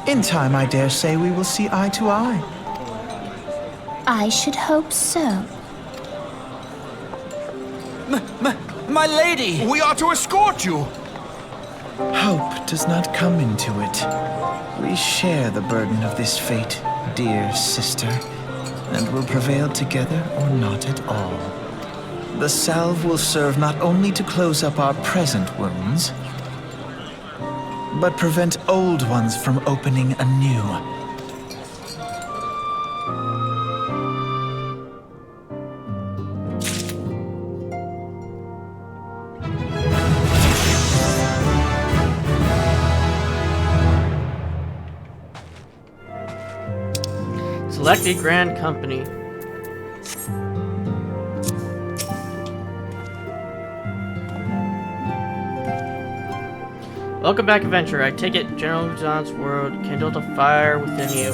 In time, I dare say we will see eye to eye. My lady! We are to escort you! Hope does not come into it. We share the burden of this fate, dear sister, and will prevail together or not at all. The salve will serve not only to close up our present wounds, but prevent old ones from opening anew. Select a grand company. Welcome back, adventurer. I take it General John's word kindled a fire within you.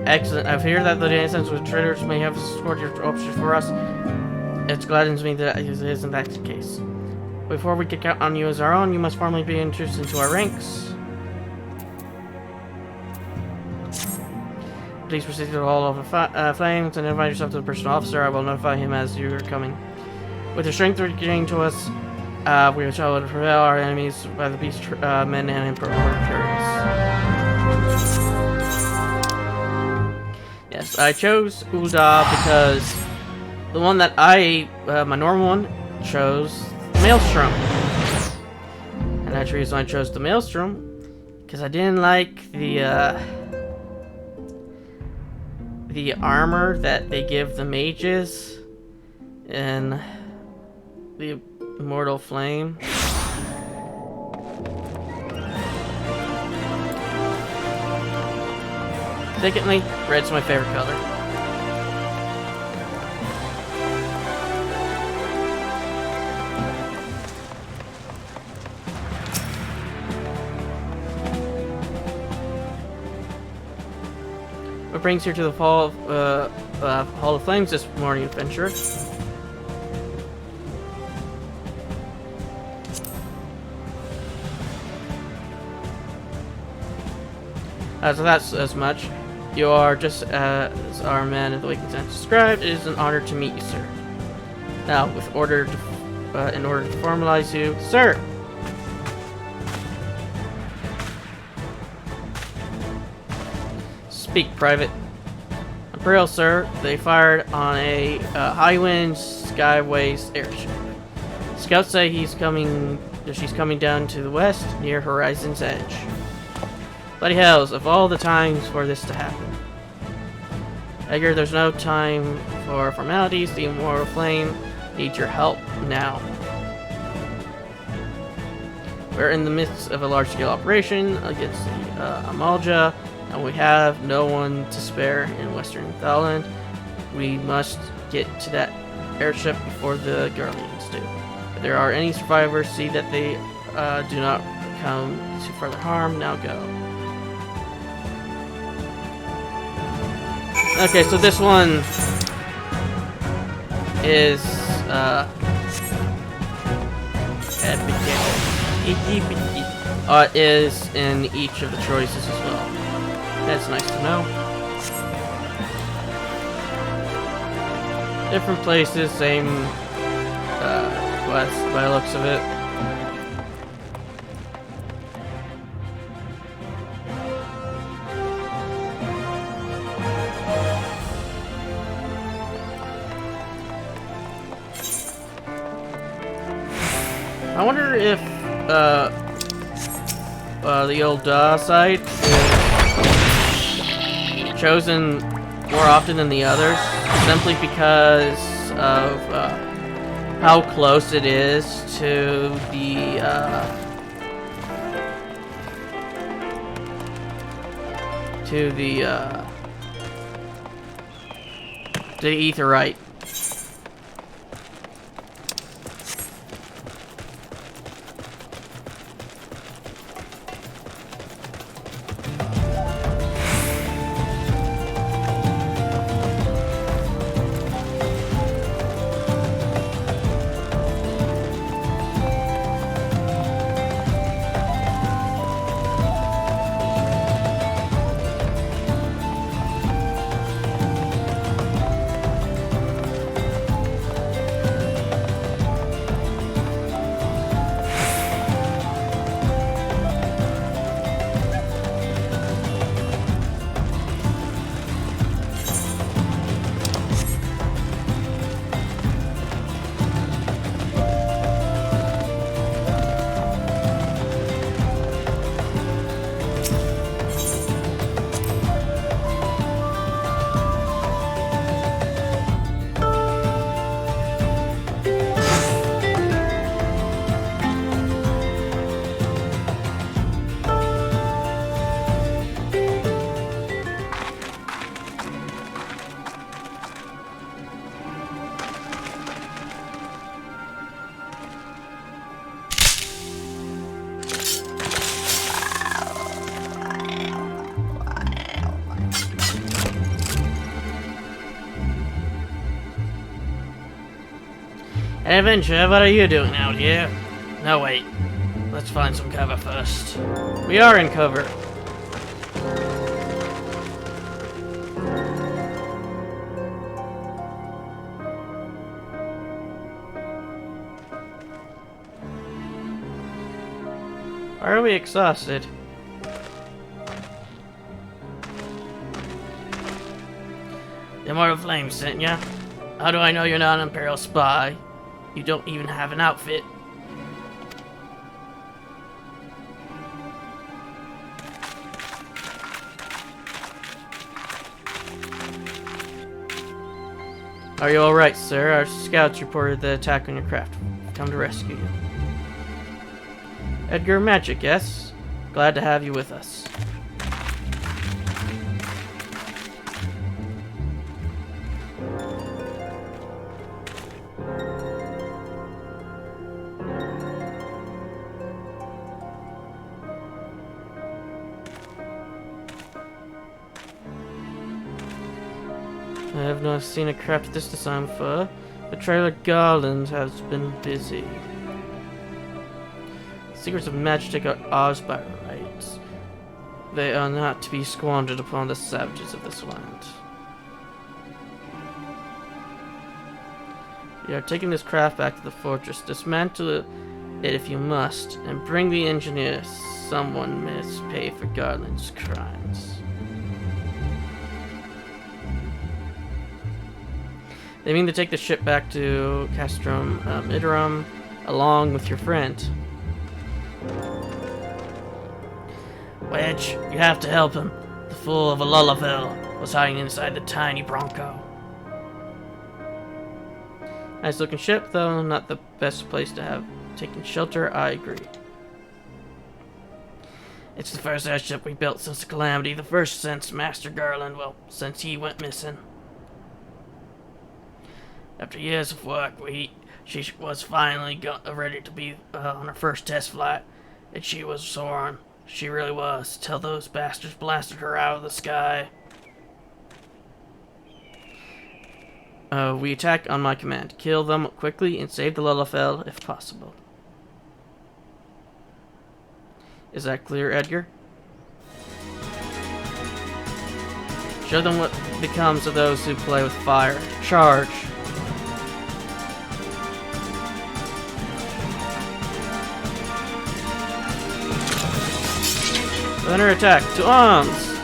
Excellent. I fear that the incense with traitors may have scored your options for us. It gladdens me that it isn't that the case. Before we can count on you as our own, you must formally be introduced into our ranks. Please proceed to the Hall of Flames and invite yourself to the personal officer. I will notify him as you are coming. With the strength regained to us, we shall prevail our enemies by the beast men and Emperor Curious. Yes, I chose Ulda because the one that my normal one, chose Maelstrom. And that's the reason I chose the Maelstrom, because I didn't like the armor that they give the mages in the Immortal Flame. Secondly, red's my favorite color. What brings you to the Hall of Flames this morning, adventurer? So that's as much. You are just as our man of the Waking Sense described. It is an honor to meet you, sir. Now, in order to formalize you, sir. Speak, Private. Imperial, sir. They fired on a high-wind Skyways airship. Scouts say she's coming down to the west near Horizon's Edge. Bloody hells, of all the times for this to happen. Edgar, there's no time for formalities. The Immortal Flame needs your help now. We're in the midst of a large-scale operation against the Amalja, and we have no one to spare in Western Levelin. We must get to that airship before the Guardians do. If there are any survivors, see that they do not come to further harm. Now go. Okay, so this one is is in each of the choices as well. That's nice to know. Different places, same quest by the looks of it. I wonder if the old site is chosen more often than the others, simply because of how close it is to the Aetheryte. Hey, Adventure, what are you doing out here? No, wait. Let's find some cover first. We are in cover. Why are we exhausted? The Immortal Flame sent ya? How do I know you're not an Imperial spy? You don't even have an outfit. Are you alright, sir? Our scouts reported the attack on your craft. We've come to rescue you. Edgar Magic, yes? Glad to have you with us. I have not seen a craft this design before. The trailer Garland has been busy. Secrets of magic are ours by right. They are not to be squandered upon the savages of this land. You are taking this craft back to the fortress. Dismantle it if you must, and bring the engineer. Someone must pay for Garland's crimes. They mean to take the ship back to Castrum Iderum along with your friend. Wedge, you have to help him. The fool of a Levelin was hiding inside the tiny Bronco. Nice looking ship, though not the best place to have taken shelter, I agree. It's the first airship we built since the Calamity, the first since Master Garland, well, since he went missing. After years of work, she was finally ready to be on her first test flight, and she was soaring. She really was, till those bastards blasted her out of the sky. We attack on my command. Kill them quickly and save the Levelin if possible. Is that clear, Edgar? Show them what becomes of those who play with fire. Charge! Runner attack, to arms!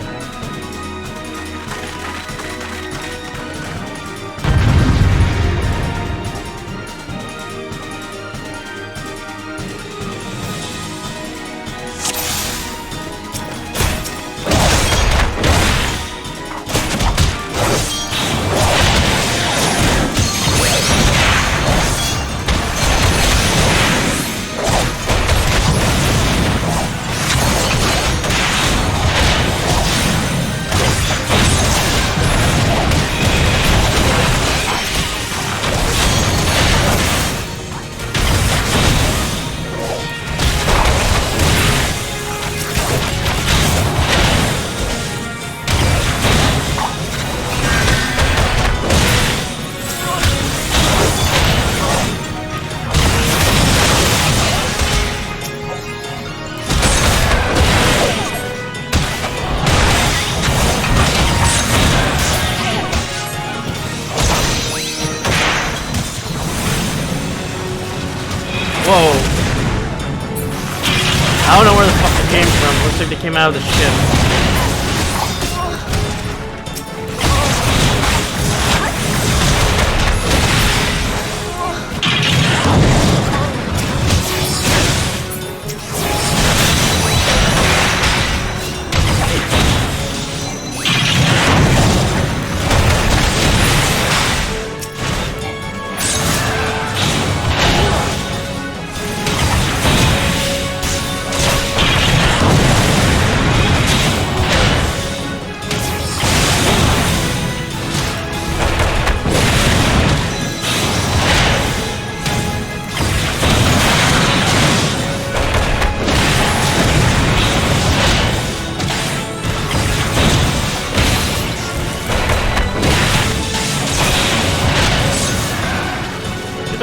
Whoa. I don't know where the fuck it came from. Looks like they came out of the ship.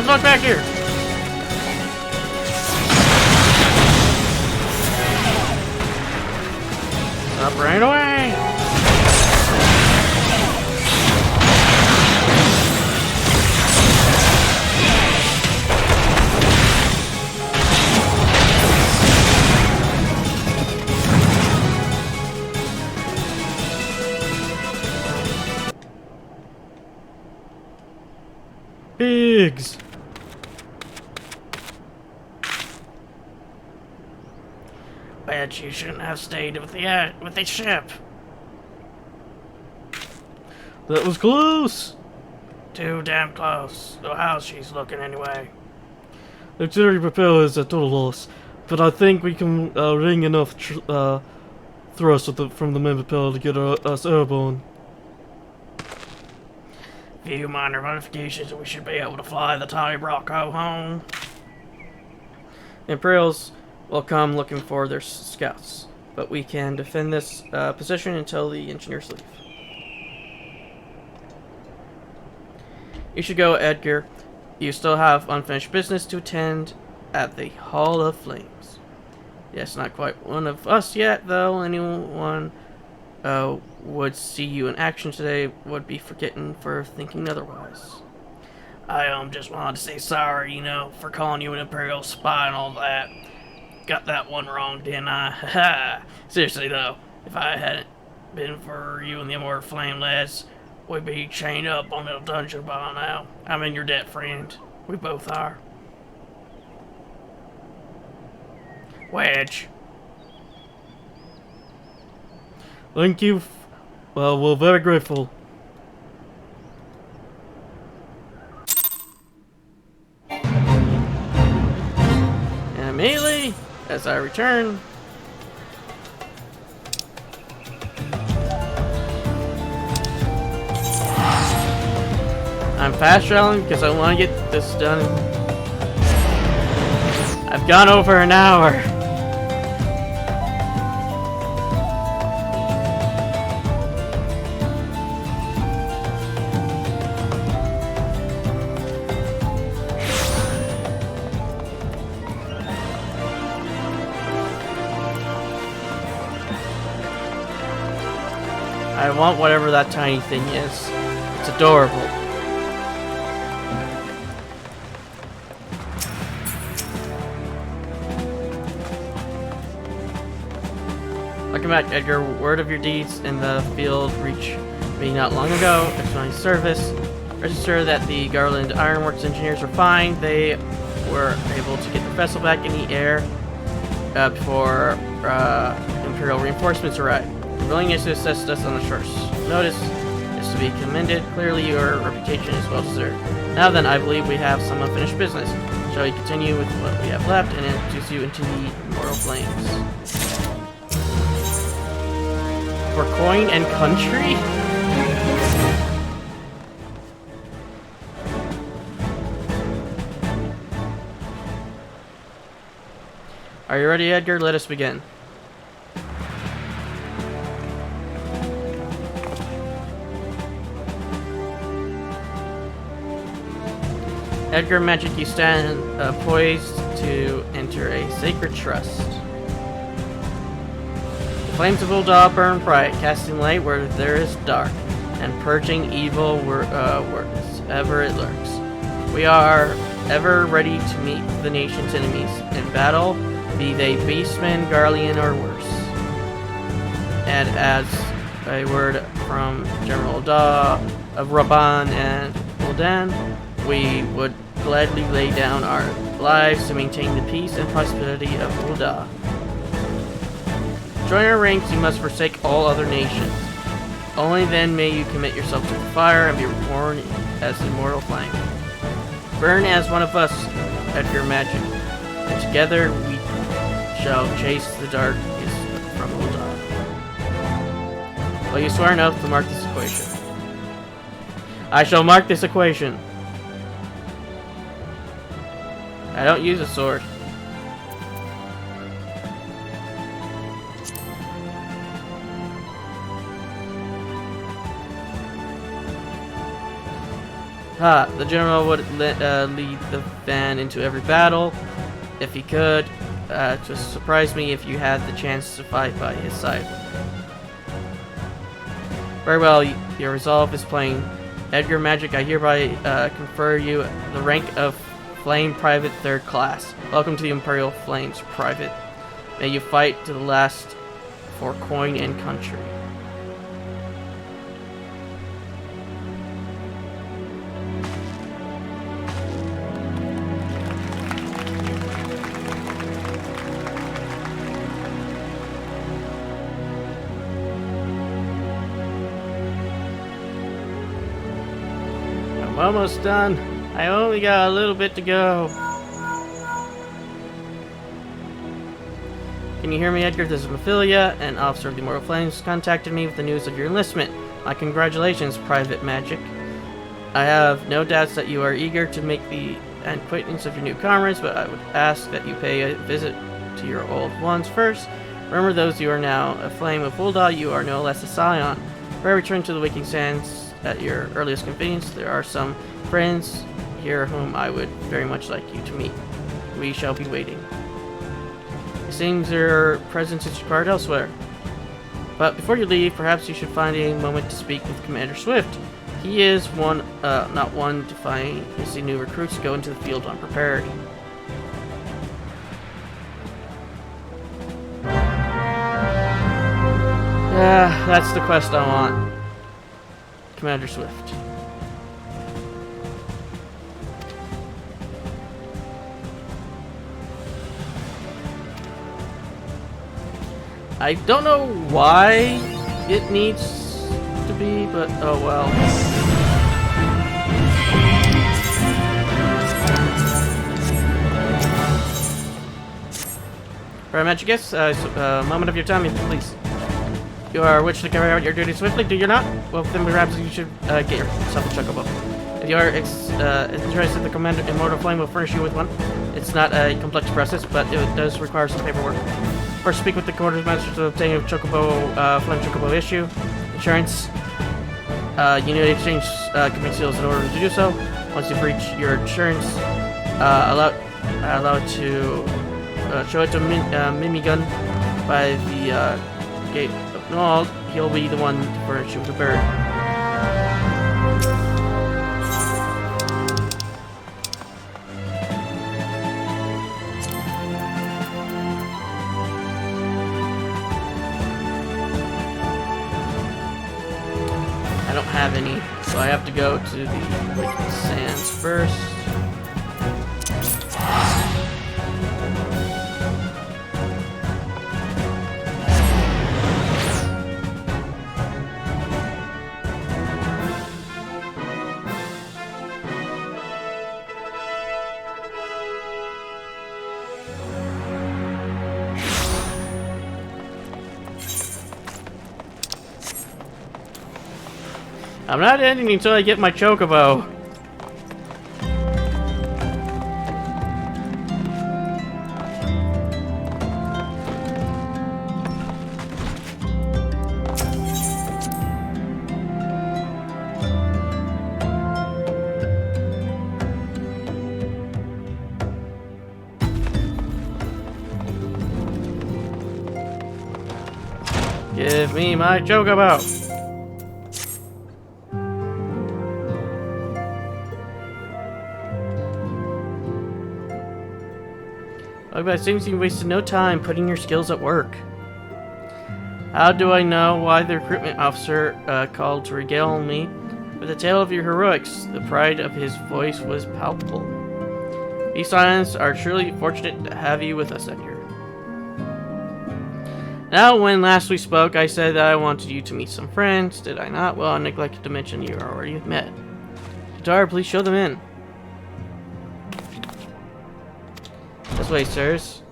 look back here! Stop right away! Pigs! Bet you shouldn't have stayed with the ship. That was close! Too damn close. So how's she's looking anyway? The auxiliary propeller is a total loss, but I think we can wring enough thrust from the main propeller to get us airborne. Few minor modifications and we should be able to fly the Tommy Brocco home. Imperials will come looking for their scouts, but we can defend this position until the engineers leave. You should go, Edgar. You still have unfinished business to attend at the Hall of Flames. Yes, not quite one of us yet, though. Anyone would see you in action today would be forgetting for thinking otherwise. I just wanted to say sorry, you know, for calling you an Imperial spy and all that. Got that one wrong, didn't I? Haha. Seriously though, if I hadn't been for you and the Immortal Flame lads, we'd be chained up on a dungeon by now. I'm in your debt, friend. We both are. Wedge. Thank you. Well, we're very grateful. And immediately, as I return, I'm fast traveling because I want to get this done. I've gone over an hour. I want whatever that tiny thing is. It's adorable. Welcome back, Edgar. Word of your deeds in the field reached me not long ago. Explain service. Register that the Garland Ironworks engineers are fine. They were able to get the vessel back in the air before Imperial reinforcements arrived. Your willingness to assist us on the short notice is to be commended. Clearly, your reputation is well deserved. Now then, I believe we have some unfinished business. Shall we continue with what we have left and introduce you into the Immortal Flames? For coin and country? Are you ready, Edgar? Let us begin. Edgar Magic, you stand poised to enter a sacred trust. The flames of Ul'dah burn bright, casting light where there is dark, and purging evil wherever it lurks. We are ever ready to meet the nation's enemies in battle, be they beastmen, Garlean, or worse. And as a word from General Ul'dah of Raban and Ul'dan, we would gladly lay down our lives to maintain the peace and prosperity of Ul'dah. Join our ranks, you must forsake all other nations. Only then may you commit yourself to the fire and be reborn as Immortal Flame. Burn as one of us, Edgar Magic, and together we shall chase the darkness from Ul'dah. Will you swear an oath to mark this equation? I shall mark this equation. I don't use a sword. The general would lead the band into every battle, if he could. Just surprise me if you had the chance to fight by his side. Very well, your resolve is plain. Edgar Magic, I hereby confer you the rank of Flame Private 3rd Class. Welcome to the Imperial Flames, Private. May you fight to the last for coin and country. I'm almost done. I only got a little bit to go. Can you hear me, Edgar? This is Mephilia, an officer of the Immortal Flames, contacted me with the news of your enlistment. My congratulations, Private Magic. I have no doubts that you are eager to make the acquaintance of your new comrades, but I would ask that you pay a visit to your old ones first. Remember those you are now a flame of Ul'dah, you are no less a scion. Before I return to the Waking Sands at your earliest convenience, there are some friends here whom I would very much like you to meet. We shall be waiting. It seems your presence is required elsewhere. But before you leave, perhaps you should find a moment to speak with Commander Swift. He is not one to find see new recruits go into the field unprepared. Yeah, that's the quest I want. Commander Swift. I don't know why it needs to be, but oh well. Alright, Magic Guest, moment of your time, please. You are wishing to carry out your duty swiftly, do you not? Well, then perhaps you should get yourself a chocobo. If you are interested, the Commander Immortal Flame will furnish you with one. It's not a complex process, but it does require some paperwork. First, speak with the quartermaster to obtain a chocobo, Flame Chocobo issue. Insurance. You need to exchange company seals in order to do so. Once you've reached your insurance, allow it to show it to Mimigun by the gate. No, he'll be the one to furnish you with a bird. I don't have any, so I have to go to the Wicked Sands first. I'm not ending until I get my chocobo. Give me my chocobo. But it seems you wasted no time putting your skills at work. How do I know why the recruitment officer called to regale me with a tale of your heroics? The pride of his voice was palpable. We Scions are truly fortunate to have you with us, Edgar. Now, when last we spoke, I said that I wanted you to meet some friends, did I not? Well, I neglected to mention you already met. Guitar, please show them in. This way, sirs.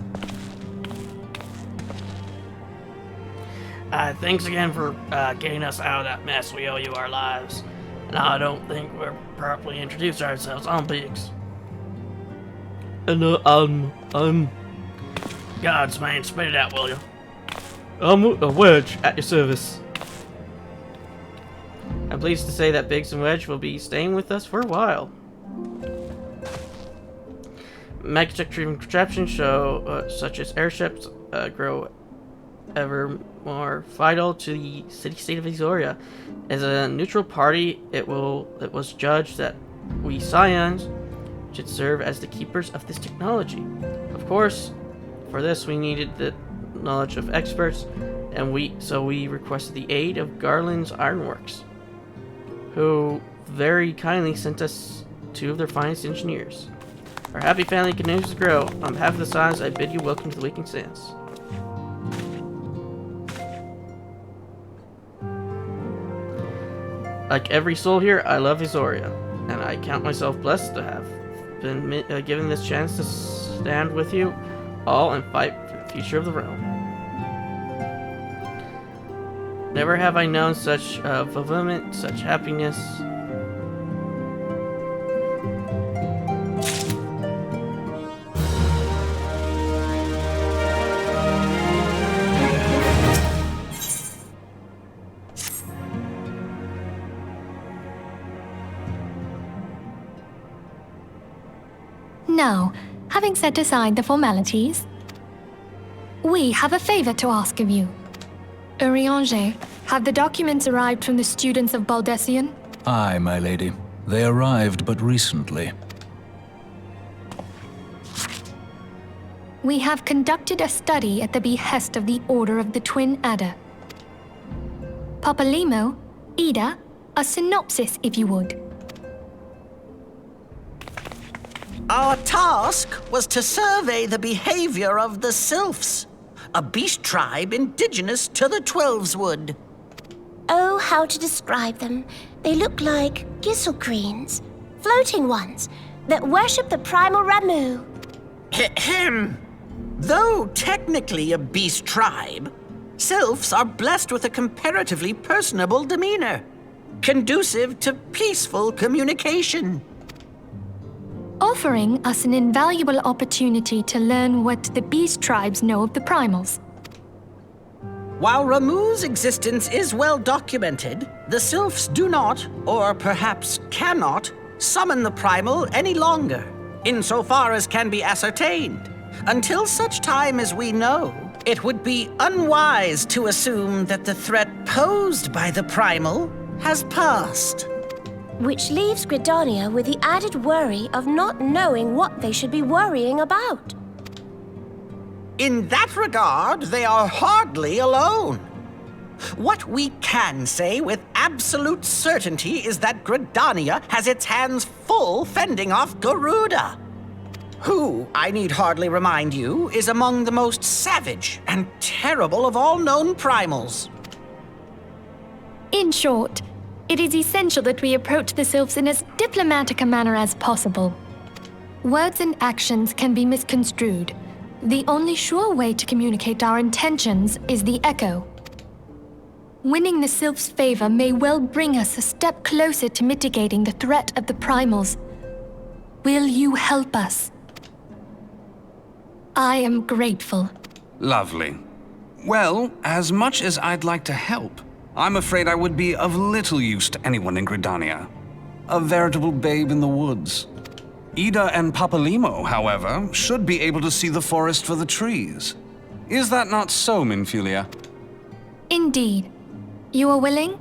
Thanks again for getting us out of that mess. We owe you our lives. And I don't think we're properly introduced ourselves on Biggs. And, Gods, man, spit it out, will you? I'm a wedge at your service. I'm pleased to say that Biggs and Wedge will be staying with us for a while. Magic-driven contraptions show, such as airships, grow ever more vital to the city-state of Ezoria. As a neutral party, it was judged that we Scions should serve as the keepers of this technology. Of course, for this we needed the knowledge of experts, and so we requested the aid of Garland's Ironworks, who very kindly sent us 2 of their finest engineers. Our happy family continues to grow. On behalf of the Scions, I bid you welcome to the Waking Sands. Like every soul here, I love Ezoria, and I count myself blessed to have been given this chance to stand with you all and fight for the future of the realm. Never have I known such fulfillment, such happiness. Now, having set aside the formalities, we have a favor to ask of you. Urianger, have the documents arrived from the students of Baldessian? Aye, my lady. They arrived but recently. We have conducted a study at the behest of the Order of the Twin Adder. Papalimo, Ida, a synopsis if you would. Our task was to survey the behavior of the Sylphs, a beast tribe indigenous to the Twelveswood. Oh, how to describe them. They look like gizzle-greens, floating ones, that worship the primal Ramu. Ahem. Though technically a beast tribe, Sylphs are blessed with a comparatively personable demeanor, conducive to peaceful communication. Offering us an invaluable opportunity to learn what the beast tribes know of the primals. While Ramu's existence is well documented, the Sylphs do not, or perhaps cannot, summon the primal any longer, insofar as can be ascertained. Until such time as we know, it would be unwise to assume that the threat posed by the primal has passed. Which leaves Gridania with the added worry of not knowing what they should be worrying about. In that regard, they are hardly alone. What we can say with absolute certainty is that Gridania has its hands full fending off Garuda, who, I need hardly remind you, is among the most savage and terrible of all known primals. In short, it is essential that we approach the Sylphs in as diplomatic a manner as possible. Words and actions can be misconstrued. The only sure way to communicate our intentions is the echo. Winning the Sylphs' favor may well bring us a step closer to mitigating the threat of the primals. Will you help us? I am grateful. Lovely. Well, as much as I'd like to help, I'm afraid I would be of little use to anyone in Gridania. A veritable babe in the woods. Ida and Papalimo, however, should be able to see the forest for the trees. Is that not so, Minfilia? Indeed. You are willing?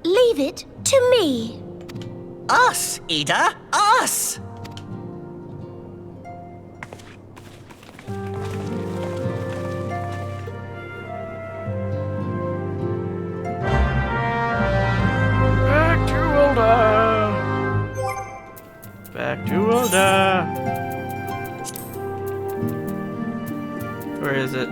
Leave it to me. Us, Ida, us! Back to Oda. Where is it?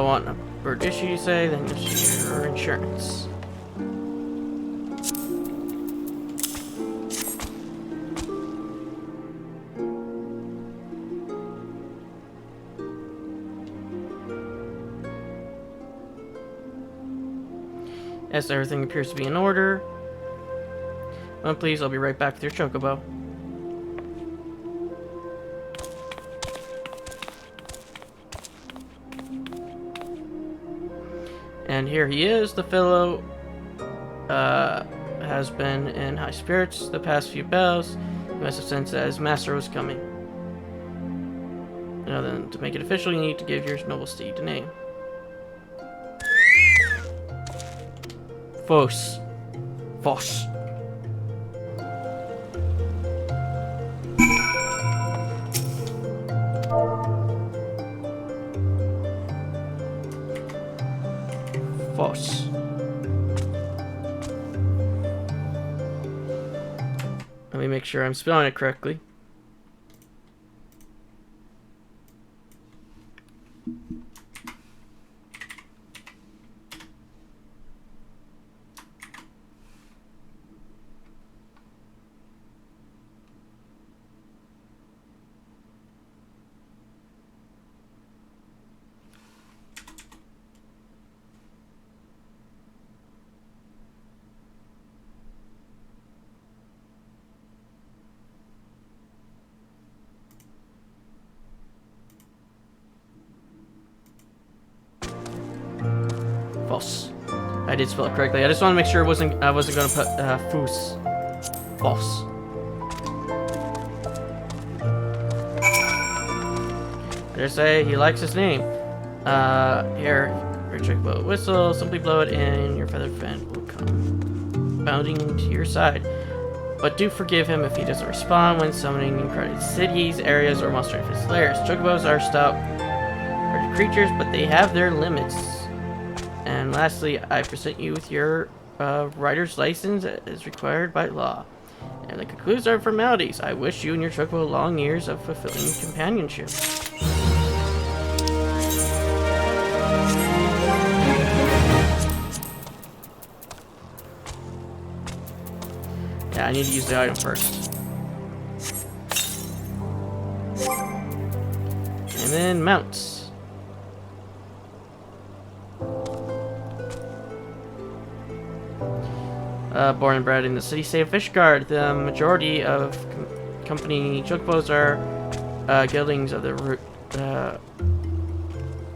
want a bird issue, you say? Then you'll see your insurance. Yes, everything appears to be in order. Well, please, I'll be right back with your chocobo. And here he is. The fellow has been in high spirits the past few battles. He must have sensed that his master was coming. Now then, to make it official, you need to give your noble steed a name. Foss. Foss. Foss. Let me make sure I'm spelling it correctly. Foss. I did spell it correctly. I just want to make sure I wasn't going to put Foos. Foss. I just say he likes his name. Here, Richard, blow a whistle. Simply blow it, and your feathered friend will come bounding to your side. But do forgive him if he doesn't respond when summoning in crowded cities, areas, or monster infested lairs. Chocobos are stout-hearted creatures, but they have their limits. And lastly, I present you with your rider's license as required by law. And that concludes our formalities. I wish you and your chocobo long years of fulfilling companionship. Yeah, I need to use the item first. And then mounts. Born and bred in the city-state of Fishguard, the majority of company chocobos are geldings of the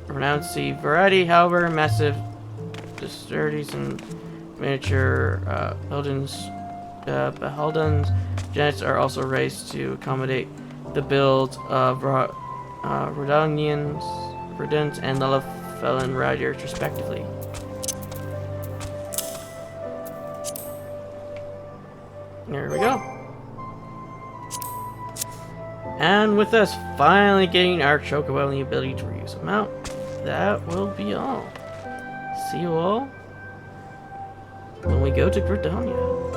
renowned sea variety. However, massive disparity and miniature beholdens genetics are also raised to accommodate the builds of Rodanians, Verdant, and Levelin riders, respectively. There we go. And with us finally getting our chocobo and the ability to reuse them out, that will be all. See you all when we go to Gridania.